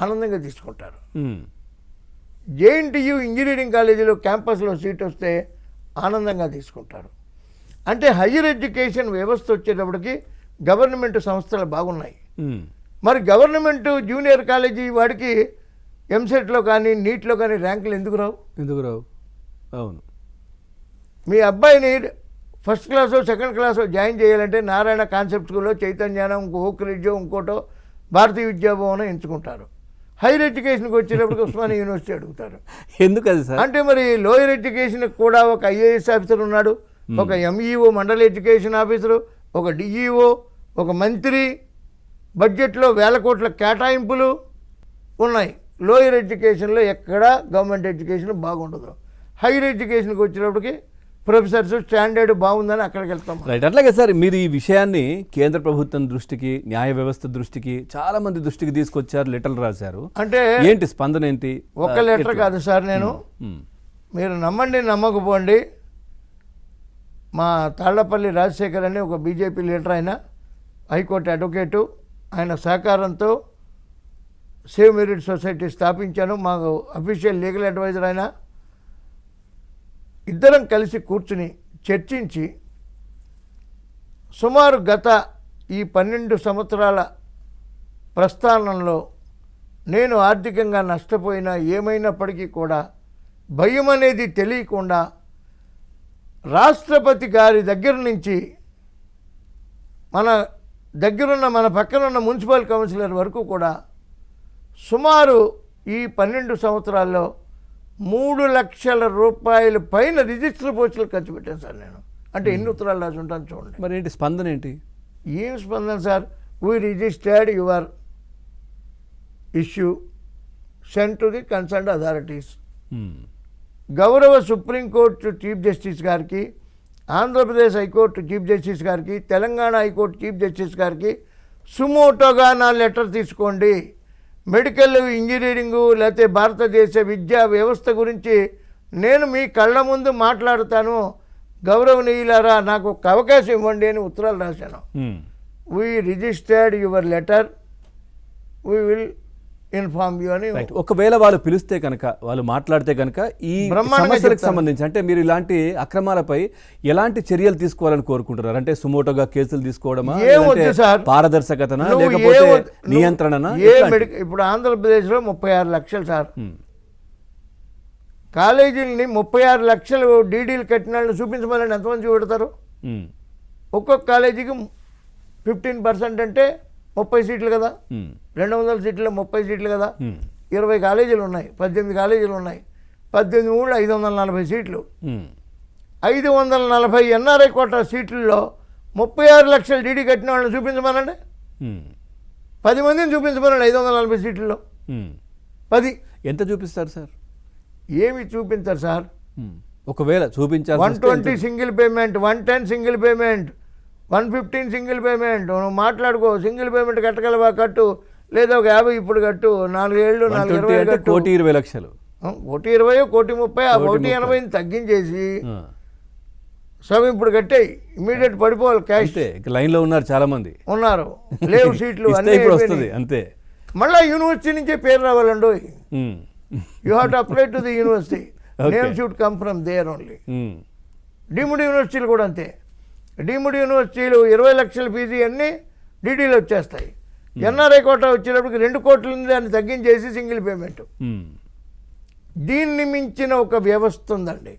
ఆనందంగా తీసుకుంటారు. JNTU ఇంజనీరింగ్ కాలేజీలో క్యాంపస్లో సీట్ వస్తే ఆనందంగా తీసుకుంటారు. అంటే హయ్యర్ ఎడ్యుకేషన్ వ్యవస్థ వచ్చేటప్పటికి గవర్నమెంట్ సంస్థలు బాగున్నాయి. మరి గవర్నమెంట్ జూనియర్ కాలేజీ వాడికి ఎంసెట్లో కానీ నీట్లో కానీ ర్యాంకులు ఎందుకు రావు? అవును. మీ అబ్బాయిని ఫస్ట్ క్లాసో సెకండ్ క్లాసో జాయిన్ చేయాలంటే నారాయణ కాన్సెప్ట్ స్కూల్లో, చైతన్యానం, ఓక్ రిడ్జో, ఇంకోటో భారతీయ విద్యాభవనం ఎంచుకుంటారు. హైయర్ ఎడ్యుకేషన్కి వచ్చేటప్పటికి ఉస్మానియా యూనివర్సిటీ అడుగుతారు. ఎందుకు అది సార్? అంటే మరి లోయర్ ఎడ్యుకేషన్కి కూడా ఒక IAS ఆఫీసర్ ఉన్నాడు, ఒక MEO మండల ఎడ్యుకేషన్ ఆఫీసరు, ఒక డిఈఓ, ఒక మంత్రి, బడ్జెట్లో వేల కోట్ల కేటాయింపులు ఉన్నాయి. లోయర్ ఎడ్యుకేషన్లో ఎక్కడ గవర్నమెంట్ ఎడ్యుకేషన్ బాగుండదు. హైయర్ ఎడ్యుకేషన్కి వచ్చేటప్పటికి ప్రొఫెసర్స్ స్టాండర్డ్ బాగుందని అక్కడికి వెళ్తాం. రైట్. అట్లాగే సార్, మీరు ఈ విషయాన్ని కేంద్ర ప్రభుత్వం దృష్టికి, న్యాయ వ్యవస్థ దృష్టికి, చాలా మంది దృష్టికి తీసుకొచ్చారు, లెటర్లు రాశారు. అంటే ఏంటి స్పందన ఏంటి? ఒక లెటర్ కాదు సార్, నేను మీరు నమ్మండి నమ్మకపోండి, మా తాళ్లపల్లి రాజశేఖర్ అని ఒక బీజేపీ లీడర్, ఆయన హైకోర్టు అడ్వకేటు, ఆయన సహకారంతో సేవ్ మెరిట్ సొసైటీ స్థాపించాను. మాకు అఫీషియల్ లీగల్ అడ్వైజర్ ఆయన. ఇద్దరం కలిసి కూర్చుని చర్చించి సుమారు గత ఈ 12 సంవత్సరాల ప్రస్థానంలో నేను ఆర్థికంగా నష్టపోయినా ఏమైనప్పటికీ కూడా భయం అనేది తెలియకుండా రాష్ట్రపతి గారి దగ్గర నుంచి మన దగ్గరున్న మన పక్కనున్న మున్సిపల్ కౌన్సిలర్ వరకు కూడా సుమారు ఈ 12 సంవత్సరాల్లో 3 లక్షల రూపాయల పైన రిజిస్టర్ పోస్టులు ఖర్చు పెట్టాను సార్ నేను. అంటే ఎన్ని ఉత్తరాలు రాసి ఉంటాను చూడండి. మరి ఏంటి స్పందన ఏంటి? ఏం స్పందన sir? We registered your issue sent to the concerned authorities. గౌరవ సుప్రీంకోర్టు చీఫ్ జస్టిస్ గారికి, ఆంధ్రప్రదేశ్ హైకోర్టు చీఫ్ జస్టిస్ గారికి, తెలంగాణ హైకోర్టు చీఫ్ జస్టిస్ గారికి సుమోటోగా నా లెటర్ తీసుకోండి. మెడికల్, ఇంజనీరింగు, లేకపోతే భారతదేశ విద్యా వ్యవస్థ గురించి నేను మీ కళ్ళ ముందు మాట్లాడుతాను, గౌరవనీయులారా నాకు ఒక అవకాశం ఇవ్వండి అని ఉత్తరాలు రాశాను. We registered your letter, we will inform you అని. ఒకవేళ వాళ్ళు పిలిస్తే కనుక, వాళ్ళు మాట్లాడితే కనుక ఈ సమస్యలకు సంబంధించి, అంటే మీరు ఇలాంటి అక్రమాలపై ఎలాంటి చర్యలు తీసుకోవాలని కోరుకుంటున్నారు? అంటే సుమోటోగా కేసులు తీసుకోవడమా, పారదర్శకతనా, లేకపోతే నియంత్రణనా? ఇప్పుడు ఆంధ్రప్రదేశ్లో 36 లక్షలు సార్ కాలేజీలని 36 లక్షలు డీడీలు కట్టిన వాళ్ళని చూపించమని ఎంతమంది చూపెడతారు? ఒక్కొక్క కాలేజీకి 15% అంటే 30 సీట్లు కదా, 200 సీట్లు 30 సీట్లు కదా, 20 కాలేజీలు ఉన్నాయి, 18 కాలేజీలు ఉన్నాయి, 18 ఊళ్ళు 540 సీట్లు, 540 ఎన్ఆర్ఐ కోటా సీట్లలో 36 లక్షలు డీడీ కట్టిన వాళ్ళని చూపించమనండి. 10 మందిని చూపించమనండి 540 సీట్లలో. 10 ఎంత చూపిస్తారు సార్? ఏమి చూపించారు సార్? ఒకవేళ చూపించారు 120 single payment, 110 single payment, 115 single payment. నువ్వు మాట్లాడుకో, సింగిల్ పేమెంట్ కట్టగలవా కట్టు, లేదా ఒక 50 ఇప్పుడు కట్టు, 4 ఏళ్ళు 420 కట్టు. 1,20 లక్షలు, 1,20, 1,30, ఆ 1,80 తగ్గించేసి సగం ఇప్పుడు కట్టాయి, ఇమీడియట్ పడిపోవాలి క్యాష్. లైన్ లో ఉన్నారు, చాలా మంది ఉన్నారు, లేవు సీట్లు అన్నీ అంతే. మళ్ళీ యూనివర్సిటీ నుంచే పేరు రావాలండి. You have to apply to the university, name should come from there only. Deemed యూనివర్సిటీలు కూడా అంతే. డీమ్డ్ యూనివర్సిటీలు 20 లక్షల ఫీజు అన్నీ డీడీలు వచ్చేస్తాయి. ఎన్ఆర్ఐ కోటా వచ్చేటప్పటికి 2 కోట్ల ఉంది, దాన్ని తగ్గించేసి సింగిల్ పేమెంట్. దీన్ని మించిన ఒక వ్యవస్థ ఉందండి.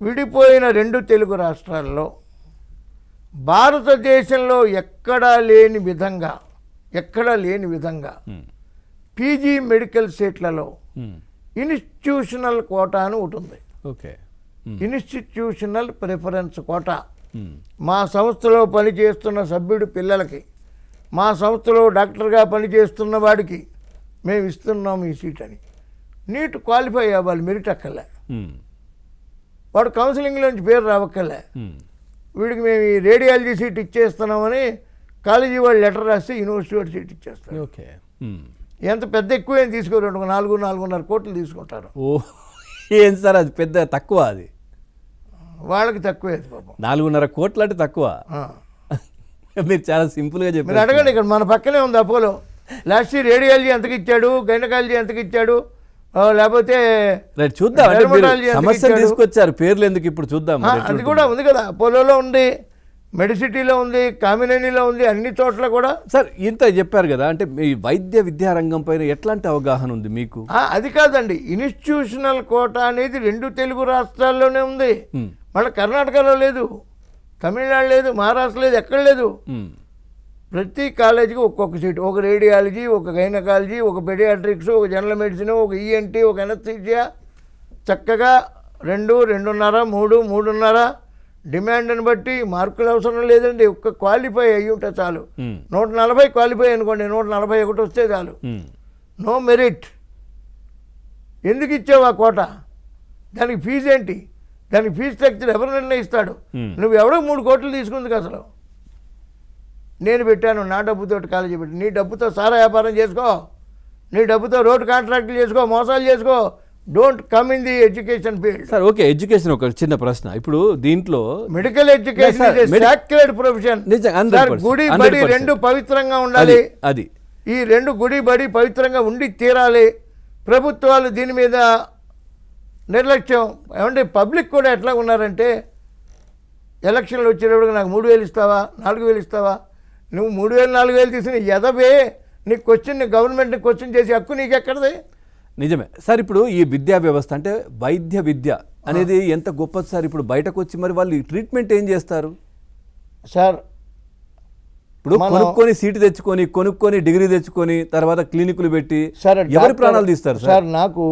విడిపోయిన 2 తెలుగు రాష్ట్రాల్లో భారతదేశంలో ఎక్కడా లేని విధంగా పీజీ మెడికల్ సీట్లలో ఇన్స్టిట్యూషనల్ కోటా అని ఒకటి ఉంది. Institutional preference quota. మా సంస్థలో పనిచేస్తున్న సభ్యుడి పిల్లలకి, మా సంస్థలో డాక్టర్గా పనిచేస్తున్న వాడికి మేము ఇస్తున్నాం ఈ సీట్ అని. నీట్ క్వాలిఫై అవ్వాలి, మెరిట్ అక్కర్లే, వాడు కౌన్సిలింగ్లోంచి పేరు రావక్కర్లే. వీడికి మేము ఈ రేడియాలజీ సీట్ ఇచ్చేస్తున్నామని కాలేజీ వాళ్ళు లెటర్ రాస్తే యూనివర్సిటీ వాడు సీట్ ఇచ్చేస్తారు. ఎంత పెద్ద ఎక్కువ ఏం తీసుకోరు, 4-4.5 కోట్లు తీసుకుంటారు. ఏం సార్ అది పెద్ద తక్కువ? అది వాళ్ళకి తక్కువే పాపం. 4.5 కోట్లు అంటే తక్కువ? మీరు చాలా సింపుల్గా చెప్పారు. మీరు అడగండి, ఇక్కడ మన పక్కనే ఉంది అపోలో. లాస్ట్ ఇయర్ రేడియాలజీ ఎంతకి ఇచ్చాడు, గైనకాలజీ ఎంతకి ఇచ్చాడు, లేకపోతే చూద్దాం. సమస్యలు తీసుకొచ్చారు, పేర్లు ఎందుకు ఇప్పుడు చూద్దాం. అది కూడా ఉంది కదా, అపోలోలో ఉంది, మెడిసిటీలో ఉంది, కామినేనిలో ఉంది, అన్ని చోట్ల కూడా. సార్ ఇంత చెప్పారు కదా, అంటే మీ వైద్య విద్యా రంగం పైన ఎట్లాంటి అవగాహన ఉంది మీకు? అది కాదండి, ఇన్స్టిట్యూషనల్ కోటా అనేది 2 తెలుగు రాష్ట్రాల్లోనే ఉంది. మళ్ళీ కర్ణాటకలో లేదు, తమిళనాడు లేదు, మహారాష్ట్ర లేదు, ఎక్కడ లేదు. ప్రతి కాలేజీకి ఒక్కొక్క సీటు, ఒక రేడియాలజీ, ఒక గైనకాలజీ, ఒక పెడియాట్రిక్స్, ఒక జనరల్ మెడిసిన్, ఒక ఈఎన్టీ, ఒక ఎనస్థీసియా, చక్కగా 2, 2.5, 3, 3.5 డిమాండ్ని బట్టి మార్కులు అవసరం లేదండి. ఒక్క క్వాలిఫై అయ్యి ఉంటే చాలు. 140 క్వాలిఫై అనుకోండి, 141 వస్తే చాలు. No merit. ఎందుకు ఇచ్చావు ఆ కోట? దానికి ఫీజు ఏంటి? దానికి ఫీజు స్ట్రక్చర్ ఎవరు నిర్ణయిస్తాడు? నువ్వు ఎవడో 3 కోట్లు తీసుకుంది అసలు. నేను పెట్టాను నా డబ్బుతో కాలేజీ పెట్టి. నీ డబ్బుతో సారా వ్యాపారం చేసుకో, నీ డబ్బుతో రోడ్డు కాంట్రాక్టులు చేసుకో, మోసాలు చేసుకో. Don't come in the education field. Sir okay, education ఒక చిన్న ప్రశ్న. ఇప్పుడు దీంట్లో మెడికల్ ఎడ్యుకేషన్ సాక్రెడ్ ప్రొఫెషన్. గుడి బడి రెండు పవిత్రంగా ఉండాలి. అది ఈ రెండు గుడి బడి పవిత్రంగా ఉండి తీరాలి. ప్రభుత్వాలు దీని మీద నిర్లక్ష్యం. ఏమంటే పబ్లిక్ కూడా ఎట్లా ఉన్నారంటే, ఎలక్షన్లు వచ్చేటప్పుడు నాకు 3,000 ఇస్తావా, 4,000 ఇస్తావా? నువ్వు 3,000 4,000 తీసుకుని ఎదవే నీ గవర్నమెంట్ని క్వశ్చన్ చేసే హక్కు నీకెక్కడది? నిజమే సార్. ఇప్పుడు ఈ విద్యా వ్యవస్థ అంటే వైద్య విద్య అనేది ఎంత గొప్పది సార్. ఇప్పుడు బయటకు వచ్చి మరి వాళ్ళు ట్రీట్మెంట్ ఏం చేస్తారు సార్? ఇప్పుడు కొనుక్కొని సీటు తెచ్చుకొని, కొనుక్కొని డిగ్రీ తెచ్చుకొని, తర్వాత క్లినిక్లు పెట్టి ఎవరి ప్రాణాలు తీస్తారు సార్? నాకు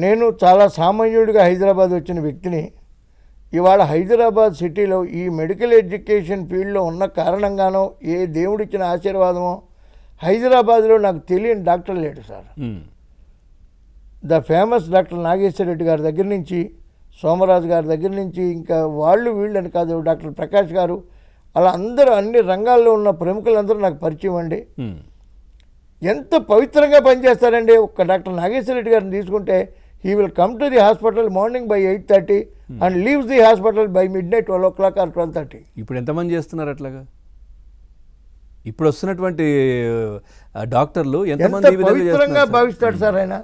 నేను చాలా సామాన్యుడిగా హైదరాబాద్ వచ్చిన వ్యక్తిని. ఇవాళ హైదరాబాద్ సిటీలో ఈ మెడికల్ ఎడ్యుకేషన్ ఫీల్డ్లో ఉన్న కారణంగానో ఏ దేవుడిచ్చిన ఆశీర్వాదమో హైదరాబాద్లో నాకు తెలియని డాక్టర్ లేడు sir. The famous doctor Nageswara Reddy గారి దగ్గర నుంచి, సోమరాజు గారి దగ్గర నుంచి, ఇంకా వాళ్ళు వీళ్ళని కాదు, డాక్టర్ ప్రకాష్ గారు, అలా అందరూ అన్ని రంగాల్లో ఉన్న ప్రముఖులందరూ నాకు పరిచయం అండి. ఎంత పవిత్రంగా పనిచేస్తారండి. ఒక్క డాక్టర్ నాగేశ్వర రెడ్డి గారిని తీసుకుంటే, he will come to the hospital morning by 8:30 and leaves the hospital by midnight 12 o'clock or 12:30. ఇప్పుడు ఎంతమంది చేస్తున్నారు అట్లాగా? ఇప్పుడు వస్తున్నటువంటి డాక్టర్లు ఎంత పవిత్రంగా భావిస్తాడు సార్ ఆయన.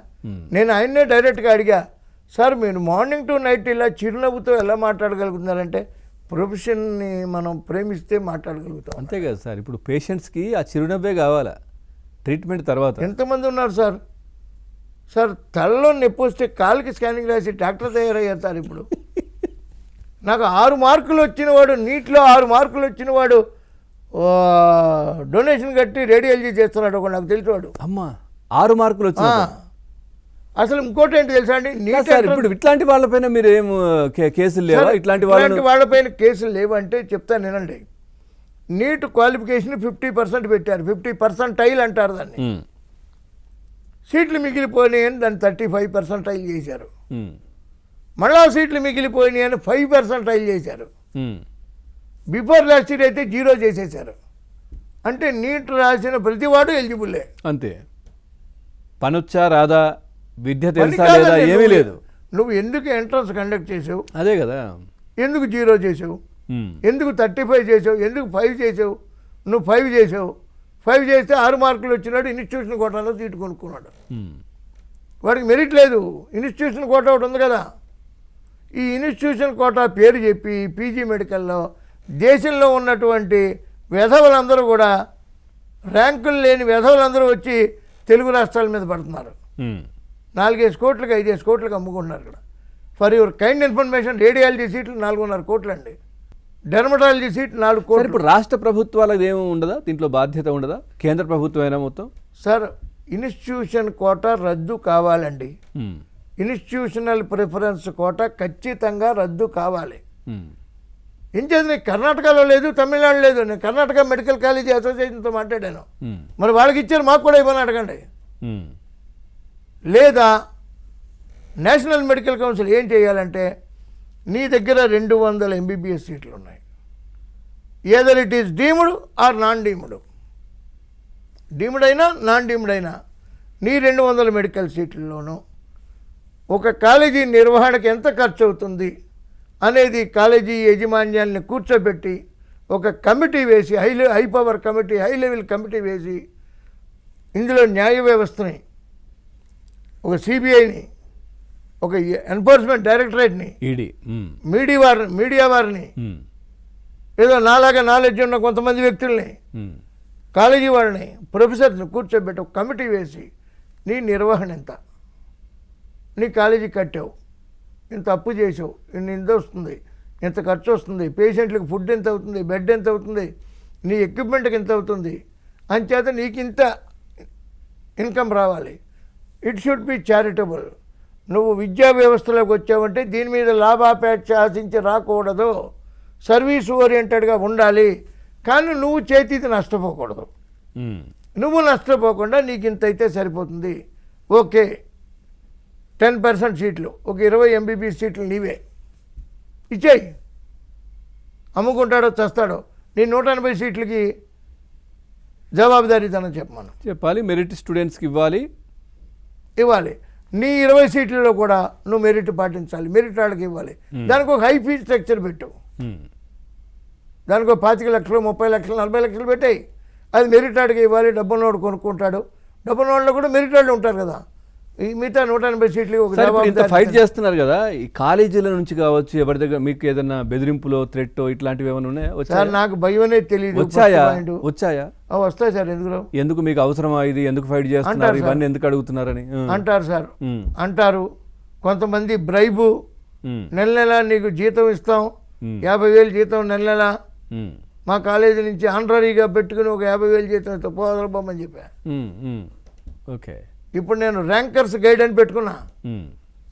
నేను ఆయన్నే డైరెక్ట్గా అడిగా, సార్ మీరు మార్నింగ్ టు నైట్ ఇలా చిరునవ్వుతో ఎలా మాట్లాడగలుగుతున్నారంటే, ప్రొఫెషన్ని మనం ప్రేమిస్తే మాట్లాడగలుగుతాం. అంతే కదా సార్. ఇప్పుడు పేషెంట్స్కి ఆ చిరునవ్వే కావాలా ట్రీట్మెంట్ తర్వాత. ఎంతమంది ఉన్నారు సార్? సార్ తలలో నొప్పి వస్తే కాలుకి స్కానింగ్ రాసి డాక్టర్ తయారయ్యారు సార్. ఇప్పుడు నాకు 6 మార్కులు వచ్చినవాడు, నీట్లో 6 మార్కులు వచ్చినవాడు డొనేషన్ కట్టి రేడియాలజీ చేస్తున్నాడు ఒక నాకు తెలిసివాడు. అమ్మా 6 మార్కులు వచ్చి అసలు ఇంకోటి ఏంటి తెలుసా అండి, ఇప్పుడు ఇట్లాంటి వాళ్ళపైన మీరు ఏం కేసులు లేవా? ఇట్లాంటి వాళ్ళపైన కేసులు లేవంటే చెప్తాను వినండి. నీట్ క్వాలిఫికేషన్ 50% పెట్టారు, 50% అంటారు దాన్ని. సీట్లు మిగిలిపోయినాయి అని దాన్ని 35% చేశారు. మళ్ళా సీట్లు మిగిలిపోయినాయి అని 5% చేశారు. బిఫోర్ లాస్ట్ ఇయర్ అయితే 0 చేసేశారు. అంటే నీట్ రాసిన ప్రతివాడు ఎలిజిబుల్లే. అంతే. పనొచ్చా రాదా, విద్య తెలుసా లేదా ఏమీ లేదు. నువ్వు ఎందుకు ఎంట్రన్స్ కండక్ట్ చేసావు? అదే కదా. ఎందుకు 0 చేసావు? ఎందుకు 35 చేసావు? ఎందుకు 5 చేసావు? నువ్వు 5 చేసావు. 5 చేస్తే 6 మార్కులు వచ్చినాడు, ఇన్స్టిట్యూషన్ కోటాలో సీటు కొనుక్కున్నాడు. వాడికి మెరిట్ లేదు. ఇన్స్టిట్యూషన్ కోటా ఒకటి ఉంది కదా. ఈ ఇన్స్టిట్యూషన్ కోటా పేరు చెప్పి పీజీ మెడికల్లో దేశంలో ఉన్నటువంటి వెధవలందరూ కూడా, ర్యాంకులు లేని వెధవలందరూ వచ్చి తెలుగు రాష్ట్రాల మీద పడుతున్నారు. 4-5 కోట్లకి 5-6 కోట్లకి అమ్ముకుంటున్నారు ఇక్కడ. For your kind information, radiology సీట్లు 4.5 కోట్లు అండి, డెర్మటాలజీ సీట్ 4 కోట్లు. ఇప్పుడు రాష్ట్ర ప్రభుత్వాలకు ఏమి ఉండదా దీంట్లో? బాధ్యత ఉండదా? కేంద్ర ప్రభుత్వం అయినా మొత్తం? సార్ ఇన్స్టిట్యూషన్ కోటా రద్దు కావాలండి. ఇన్స్టిట్యూషనల్ ప్రిఫరెన్స్ కోటా ఖచ్చితంగా రద్దు కావాలి. ఏం చేసి కర్ణాటకలో లేదు, తమిళనాడు లేదు. నేను కర్ణాటక మెడికల్ కాలేజీ అసోసియేషన్తో మాట్లాడాను. మరి వాళ్ళకి ఇచ్చారు, మాకు కూడా ఇవ్వని అడగండి. లేదా నేషనల్ మెడికల్ కౌన్సిల్ ఏం చేయాలంటే, నీ దగ్గర 200 MBBS సీట్లు ఉన్నాయి, either it is deemed or non deemed, deemed అయినా నాన్ డీమ్డ్ అయినా నీ 200 మెడికల్ సీట్లలోనూ ఒక కాలేజీ నిర్వహణకు ఎంత ఖర్చు అవుతుంది అనేది కాలేజీ యాజమాన్యాన్ని కూర్చోబెట్టి ఒక కమిటీ వేసి, high power committee, high level committee వేసి, ఇందులో న్యాయ వ్యవస్థని, ఒక సిబిఐని, ఒక ఎన్ఫోర్స్మెంట్ డైరెక్టరేట్ని, మీడియా వారిని, ఏదో నాలాగా నాలెడ్జ్ ఉన్న కొంతమంది వ్యక్తుల్ని, కాలేజీ వాళ్ళని, ప్రొఫెసర్ని కూర్చోబెట్టి ఒక కమిటీ వేసి, నీ నిర్వహణ ఎంత, నీ కాలేజీ కట్టావు, ఇంత అప్పు చేసావు, ఇంత వస్తుంది, ఎంత ఖర్చు వస్తుంది, పేషెంట్లకు ఫుడ్ ఎంత అవుతుంది, బెడ్ ఎంత అవుతుంది, నీ ఎక్విప్మెంట్కి ఎంత అవుతుంది, అంచేత నీకు ఇంత ఇన్కమ్ రావాలి. It should be charitable. నువ్వు విద్యా వ్యవస్థలోకి వచ్చావంటే దీని మీద లాభాపేక్ష ఆశించి రాకూడదు, సర్వీస్ ఓరియంటెడ్గా ఉండాలి. కానీ నువ్వు చేతికి నష్టపోకూడదు. నువ్వు నష్టపోకుండా నీకు ఇంత అయితే సరిపోతుంది. ఓకే, 10% సీట్లు, ఒక 20 ఎంబీబీఎస్ సీట్లు నీవే ఇచ్చేయి. అమ్ముకుంటాడో చస్తాడో నీ 180 సీట్లకి జవాబుదారీతనం చెప్పాలి. మెరిట్ స్టూడెంట్స్కి ఇవ్వాలి. నీ 20 సీట్లలో కూడా నువ్వు మెరిట్ పాటించాలి, మెరిట్ వాళ్ళకి ఇవ్వాలి. దానికి ఒక హై ఫీజ్ స్ట్రక్చర్ పెట్టు. దానికి ఒక 25 లక్షలు, 30 లక్షలు, 40 లక్షలు పెట్టాయి. అది మెరిట్ వాడికి ఇవ్వాలి. డబ్బున్నోడు కొనుక్కుంటాడు. డబ్బున్నోళ్ళు కూడా మెరిట్ వాళ్ళు ఉంటారు కదా. ఈ మిగతా 180 సీట్లు ఇంత ఫైట్ చేస్తున్నారు కదా, ఈ కాలేజీల నుంచి కావచ్చు, ఎవరి దగ్గర మీకు ఏదైనా బెదిరింపులో థ్రెట్టో ఇట్లాంటివి ఏమైనా ఉన్నాయా? సార్ నాకు భయం అనేది తెలియదు. వచ్చాయా? వస్తాయి సార్. ఎందుకు మీకు అవసరమా ఇది, ఎందుకు ఫైట్ చేస్తున్నారు, ఇవన్నీ ఎందుకు అడుగుతున్నారని అంటారు సార్. అంటారు కొంతమంది. బ్రైబు, నెల నెల నీకు జీతం ఇస్తాం, 50,000 జీతం నెల నెల మా కాలేజీ నుంచి ఆనరీగా పెట్టుకుని ఒక 50,000 జీతం ఇస్తాం, పోదలబొమ్మని చెప్పా. ఓకే, ఇప్పుడు నేను ర్యాంకర్స్ గైడ్ అని పెట్టుకున్నా.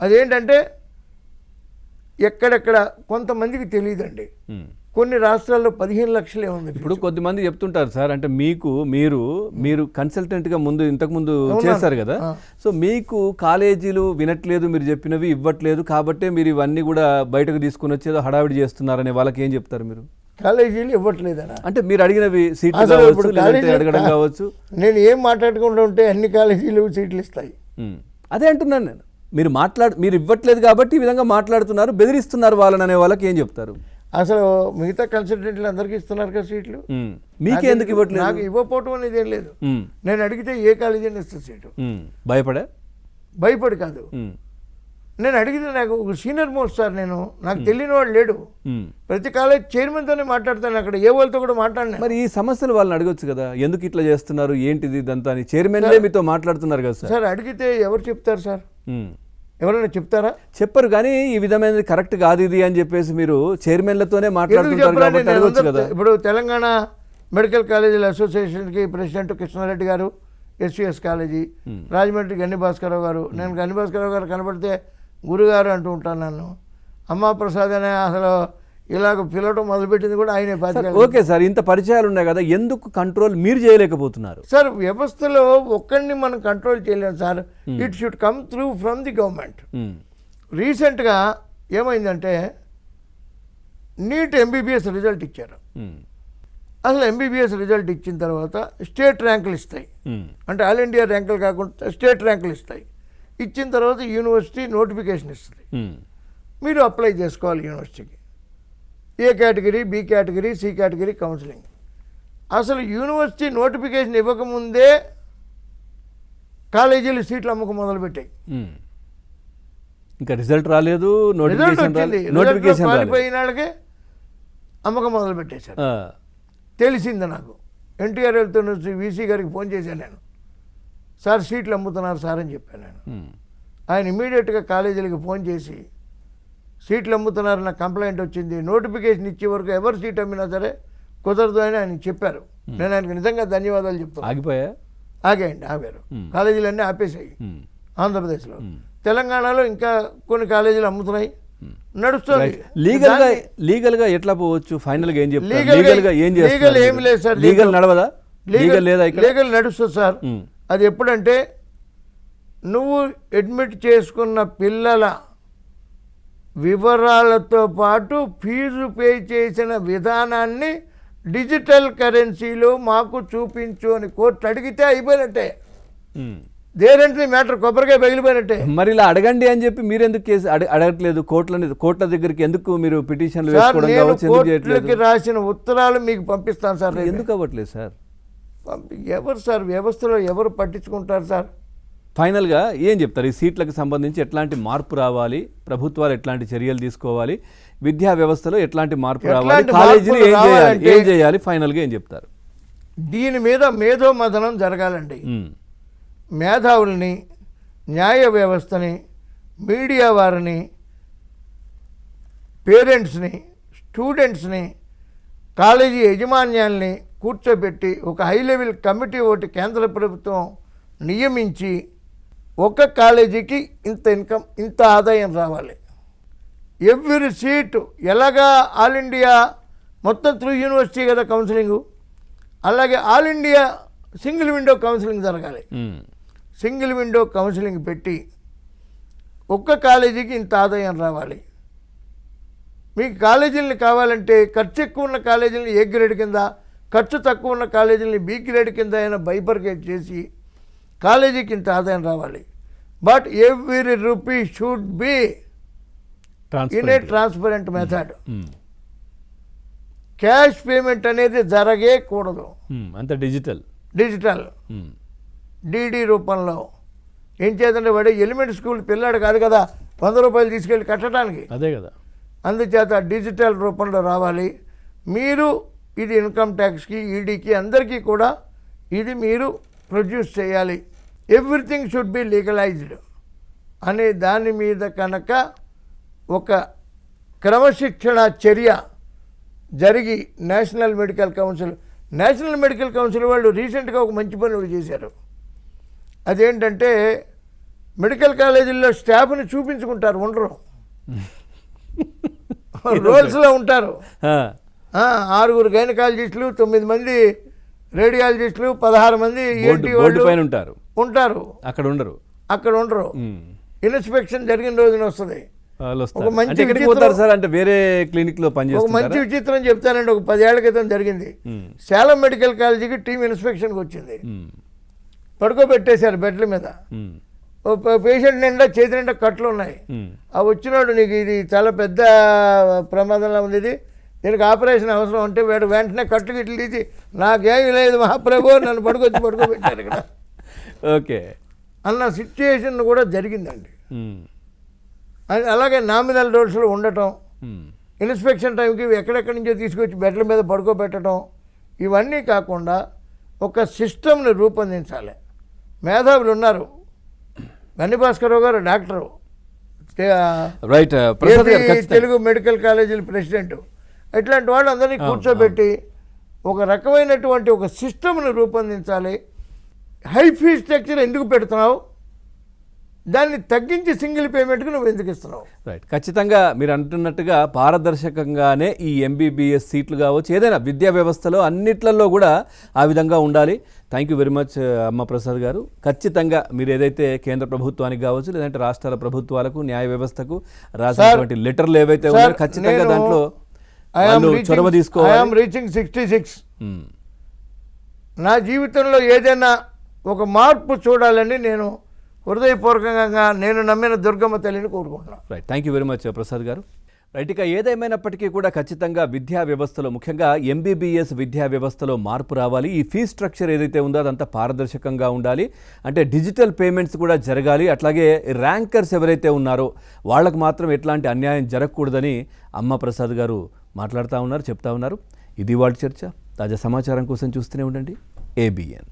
అదేంటంటే ఎక్కడెక్కడ కొంతమందికి తెలియదండి. కొన్ని రాష్ట్రాల్లో 15 లక్షలే ఉంది. ఇప్పుడు కొద్దిమంది చెప్తుంటారు సార్, అంటే మీరు కన్సల్టెంట్గా ఇంతకుముందు చేశారు కదా, సో మీకు కాలేజీలు వినట్లేదు, మీరు చెప్పినవి ఇవ్వట్లేదు, కాబట్టే మీరు ఇవన్నీ కూడా బయటకు తీసుకుని వచ్చేదో హడావిడి చేస్తున్నారనే వాళ్ళకి ఏం చెప్తారు మీరు? కాలేజీలు ఇవ్వట్లేదనా? అంటే మీరు అడిగినవి సీట్లు అడగడం కావచ్చు. నేను ఏం మాట్లాడుకుంటూ ఉంటే అన్ని కాలేజీలు సీట్లు ఇస్తాయి. అదే అంటున్నాను నేను. మీరు ఇవ్వట్లేదు కాబట్టి ఈ విధంగా మాట్లాడుతున్నారు, బెదిరిస్తున్నారు వాళ్ళని అనే వాళ్ళకి ఏం చెప్తారు? అసలు మిగతా కన్సల్టెంట్లు అందరికీ ఇస్తున్నారు కదా సీట్లు, మీకే ఎందుకు ఇవ్వట్లేదు? నాకు ఇవ్వకపోవటం అనేది ఏం లేదు. నేను అడిగితే ఏ కాలేజీ ఇస్తా సీటు. భయపడి కాదు. నేను అడిగితే నాకు ఒక సీనియర్ మోస్ట్ సార్, నాకు తెలియని వాడు లేడు. ప్రతి కాలేజ్ చైర్మన్తోనే మాట్లాడతాను, అక్కడ ఏ వాళ్ళతో కూడా మాట్లాడినా. మరి ఈ సమస్యలు వాళ్ళని అడగొచ్చు కదా, ఎందుకు ఇట్లా చేస్తున్నారు, ఏంటిది ఇదంతా అని. చైర్మన్లే మీతో మాట్లాడుతున్నారు కదా సార్. అడిగితే ఎవరు చెప్తారు సార్? ఎవరైనా చెప్తారా? చెప్పరు. కానీ ఈ విధమైనది కరెక్ట్ కాదు ఇది అని చెప్పేసి మీరు చైర్మన్లతోనే మాట్లాడుతుంటారు కాబట్టి అడగొచ్చు కదా. ఇప్పుడు తెలంగాణ మెడికల్ కాలేజీల అసోసియేషన్కి ప్రెసిడెంట్ కృష్ణారెడ్డి గారు, ఎస్విఎస్ కాలేజీ, రాజమండ్రి గన్ని భాస్కరరావు గారు. నేను గన్ని భాస్కరరావు గారు కనపడితే గురుగారు అంటూ ఉంటాను. నన్ను అమ్మా ప్రసాద్ అనే అసలు ఇలాగ పిలవటం మొదలుపెట్టింది కూడా ఆయనే. ఓకే సార్, ఇంత పరిచయాలు ఉన్నాయి కదా, ఎందుకు కంట్రోల్ మీరు చేయలేకపోతున్నారు? సార్ వ్యవస్థలో ఒక్కడిని మనం కంట్రోల్ చేయలేము sir. It should come through from the government. రీసెంట్గా ఏమైందంటే నీట్ ఎంబీబీఎస్ రిజల్ట్ ఇచ్చారు. అసలు ఎంబీబీఎస్ రిజల్ట్ ఇచ్చిన తర్వాత స్టేట్ ర్యాంకులు ఇస్తాయి. అంటే ఆల్ ఇండియా ర్యాంకులు కాకుండా స్టేట్ ర్యాంకులు ఇస్తాయి. ఇచ్చిన తర్వాత యూనివర్సిటీ నోటిఫికేషన్ ఇస్తుంది. మీరు అప్లై చేసుకోవాలి యూనివర్సిటీకి. A category, B category, C category counselling. అసలు యూనివర్సిటీ నోటిఫికేషన్ ఇవ్వకముందే కాలేజీలు సీట్లు అమ్మకం మొదలుపెట్టాయి. ఇంకా రిజల్ట్ రాలేదు, నోటిఫికేషన్ క్వాలిఫైన వాళ్ళకే అమ్మకం మొదలు పెట్టేశారు. తెలిసింది నాకు. ఎన్టీఆర్ వెళ్తున్న వీసీ గారికి ఫోన్ చేశాను నేను. సార్ సీట్లు అమ్ముతున్నారు సార్ అని చెప్పాను నేను. ఆయన ఇమీడియట్గా కాలేజీలకు ఫోన్ చేసి సీట్లు అమ్ముతున్నారు, నాకు కంప్లైంట్ వచ్చింది, నోటిఫికేషన్ ఇచ్చే వరకు ఎవరు సీట్ అమ్మినా సరే కుదరదు అని ఆయన చెప్పారు. నేను ఆయనకు నిజంగా ధన్యవాదాలు చెప్తాను. ఆగారు. కాలేజీలన్నీ ఆపేసాయి ఆంధ్రప్రదేశ్లో. తెలంగాణలో ఇంకా కొన్ని కాలేజీలు అమ్ముతున్నాయి, నడుస్తుంది. లీగల్గా ఎట్లా పోవచ్చు? ఫైనల్గా ఏం చెప్తారు? లీగల్ ఏమి లేదు సార్. లీగల్ నడవదా? లీగల్ నడుస్తుంది సార్. అది ఎప్పుడంటే నువ్వు అడ్మిట్ చేసుకున్న పిల్లల వివరాలతో పాటు ఫీజు పే చేసిన విధానాన్ని డిజిటల్ కరెన్సీలో మాకు చూపించు అని కోర్టు అడిగితే అయిపోయినట్టే. దేరంటే మ్యాటర్ కొబ్బరికాయ పగిలిపోయినట్టే. మరి ఇలా అడగండి అని చెప్పి మీరు ఎందుకు కేసు అడగట్లేదు? కోర్టుల దగ్గరికి ఎందుకు మీరు పిటిషన్లు వేసుకోవడం? రాసిన ఉత్తరాలు మీకు పంపిస్తాను సార్. ఎందుకు అవ్వట్లేదు సార్? ఎవరు సార్ వ్యవస్థలో ఎవరు పట్టించుకుంటారు సార్? ఫైనల్గా ఏం చెప్తారు? ఈ సీట్లకు సంబంధించి ఎట్లాంటి మార్పు రావాలి, ప్రభుత్వాలు ఎట్లాంటి చర్యలు తీసుకోవాలి, విద్యా వ్యవస్థలో ఎట్లాంటి మార్పు రావాలి, కాలేజీలు ఏం చేయాలి, ఫైనల్గా ఏం చెప్తారు? దీని మీద మేధోమథనం జరగాలండి. మేధావుల్ని, న్యాయ వ్యవస్థని, మీడియా వారిని, పేరెంట్స్ని, స్టూడెంట్స్ని, కాలేజీ యాజమాన్యాల్ని కూర్చోబెట్టి ఒక హై లెవెల్ కమిటీ ఒకటి కేంద్ర ప్రభుత్వం నియమించి ఒక కాలేజీకి ఇంత ఇన్కమ్, ఇంత ఆదాయం రావాలి. ఎవ్రీ సీటు ఎలాగా ఆల్ ఇండియా మొత్తం త్రూ యూనివర్సిటీ కదా కౌన్సిలింగు, అలాగే all India single window counselling జరగాలి. సింగిల్ విండో కౌన్సిలింగ్ పెట్టి ఒక్క కాలేజీకి ఇంత ఆదాయం రావాలి. మీకు కాలేజీలని కావాలంటే ఖర్చు ఎక్కువ ఉన్న కాలేజీలని ఏ గ్రేడ్ కింద, ఖర్చు తక్కువ ఉన్న కాలేజీలని బి గ్రేడ్ కింద అయినా బైఫర్కేట్ చేసి కాలేజీకి ఇంత ఆదాయం రావాలి. But every rupee should be in a transparent method. Cash payment అనేది జరగే కూడదు. అంత డిజిటల్ డీడీ రూపంలో. ఏం చేద్దంటే వాడు ఎలిమెంటరీ స్కూల్ పిల్లాడు కాదు కదా 100 రూపాయలు తీసుకెళ్ళి కట్టడానికి. అదే కదా. అందుచేత డిజిటల్ రూపంలో రావాలి. మీరు ఇది ఇన్కమ్ ట్యాక్స్కి, ఈడీకి, అందరికీ కూడా ఇది మీరు ప్రొడ్యూస్ చేయాలి. ఎవ్రీథింగ్ షుడ్ బి లీగలైజ్డ్ అనే దాని మీద కనుక ఒక క్రమశిక్షణ చర్య జరిగి నేషనల్ మెడికల్ కౌన్సిల్ వాళ్ళు రీసెంట్గా ఒక మంచి పని ఒకటి చేశారు. అదేంటంటే మెడికల్ కాలేజీల్లో స్టాఫ్ని చూపించుకుంటారు, ఉండరు, రోల్స్లో ఉంటారు. 6 గైనకాలజిస్టులు, 9 మంది రేడియాలజిస్టులు, 16 మంది ENT వాళ్ళు ఉంటారు. అక్కడ ఉండరు. ఇన్స్పెక్షన్ జరిగిన రోజున వస్తుంది. ఒక మంచి విచిత్రం చెప్తానండి. ఒక 10 ఏళ్ల క్రితం జరిగింది. సేలం మెడికల్ కాలేజీకి టీం ఇన్స్పెక్షన్కి వచ్చింది. పడుకోబెట్టేశారు బెడ్ల మీద. పేషెంట్ నిండా చేతి నిండా కట్లు ఉన్నాయి. ఆ వచ్చినాడు, నీకు ఇది చాలా పెద్ద ప్రమాదంలో ఉంది, ఇది దీనికి ఆపరేషన్ అవసరం అంటే వాడు వెంటనే కట్లు గిట్లు తీసి నాకేమీ లేదు మహాప్రభు నన్ను పడుకోబెట్టారు ఇక్కడ ఓకే అన్న సిచ్యుయేషన్ కూడా జరిగిందండి. అలాగే నామినల్ డోర్స్లో ఉండటం, ఇన్స్పెక్షన్ టైంకి ఎక్కడెక్కడి నుంచో తీసుకొచ్చి బెడ్ల మీద పడుకోబెట్టడం, ఇవన్నీ కాకుండా ఒక సిస్టమ్ని రూపొందించాలి. మేధావులు ఉన్నారు. గన్నిభాస్కరరావు గారు డాక్టరు, తెలుగు మెడికల్ కాలేజీల ప్రెసిడెంట్. ఇట్లాంటి వాళ్ళు అందరినీ కూర్చోబెట్టి ఒక రకమైనటువంటి ఒక సిస్టమ్ని రూపొందించాలి. హై ఫీ స్ట్రక్చర్ ఎందుకు పెడుతున్నావు, దాన్ని తగ్గించి సింగిల్ పేమెంట్కి నువ్వు ఎందుకు ఇస్తున్నావు? రైట్. ఖచ్చితంగా మీరు అంటున్నట్టుగా పారదర్శకంగానే ఈ MBBS సీట్లు కావచ్చు, ఏదైనా విద్యా వ్యవస్థలో అన్నిట్లలో కూడా ఆ విధంగా ఉండాలి. థ్యాంక్ యూ వెరీ మచ్ అమ్మ ప్రసాద్ గారు. ఖచ్చితంగా మీరు ఏదైతే కేంద్ర ప్రభుత్వానికి కావచ్చు, లేదంటే రాష్ట్రాల ప్రభుత్వాలకు, న్యాయ వ్యవస్థకు రాసినటువంటి లెటర్లు ఏవైతే ఉన్నాయో ఖచ్చితంగా దాంట్లో చొరవ తీసుకోవాలి. I'm reaching 66. నా జీవితంలో ఏదైనా ఒక మార్పు చూడాలని నేను హృదయపూర్వకంగా నేను నమ్మిన దుర్గమ్మ తల్లిని కోరుకుంటున్నాను. Right. Thank you very much Prasad గారు. రైట్. ఇక ఏదేమైనప్పటికీ కూడా ఖచ్చితంగా విద్యా వ్యవస్థలో, ముఖ్యంగా MBBS విద్యా వ్యవస్థలో మార్పు రావాలి. ఈ ఫీ స్ట్రక్చర్ ఏదైతే ఉందో అదంతా పారదర్శకంగా ఉండాలి. అంటే డిజిటల్ పేమెంట్స్ కూడా జరగాలి. అట్లాగే ర్యాంకర్స్ ఎవరైతే ఉన్నారో వాళ్ళకు మాత్రం ఎట్లాంటి అన్యాయం జరగకూడదని అమ్మ ప్రసాద్ గారు మాట్లాడుతూ ఉన్నారు, చెప్తా ఉన్నారు. ఇది వాళ్ళ చర్చ. తాజా సమాచారం కోసం చూస్తూనే ఉండండి ABN.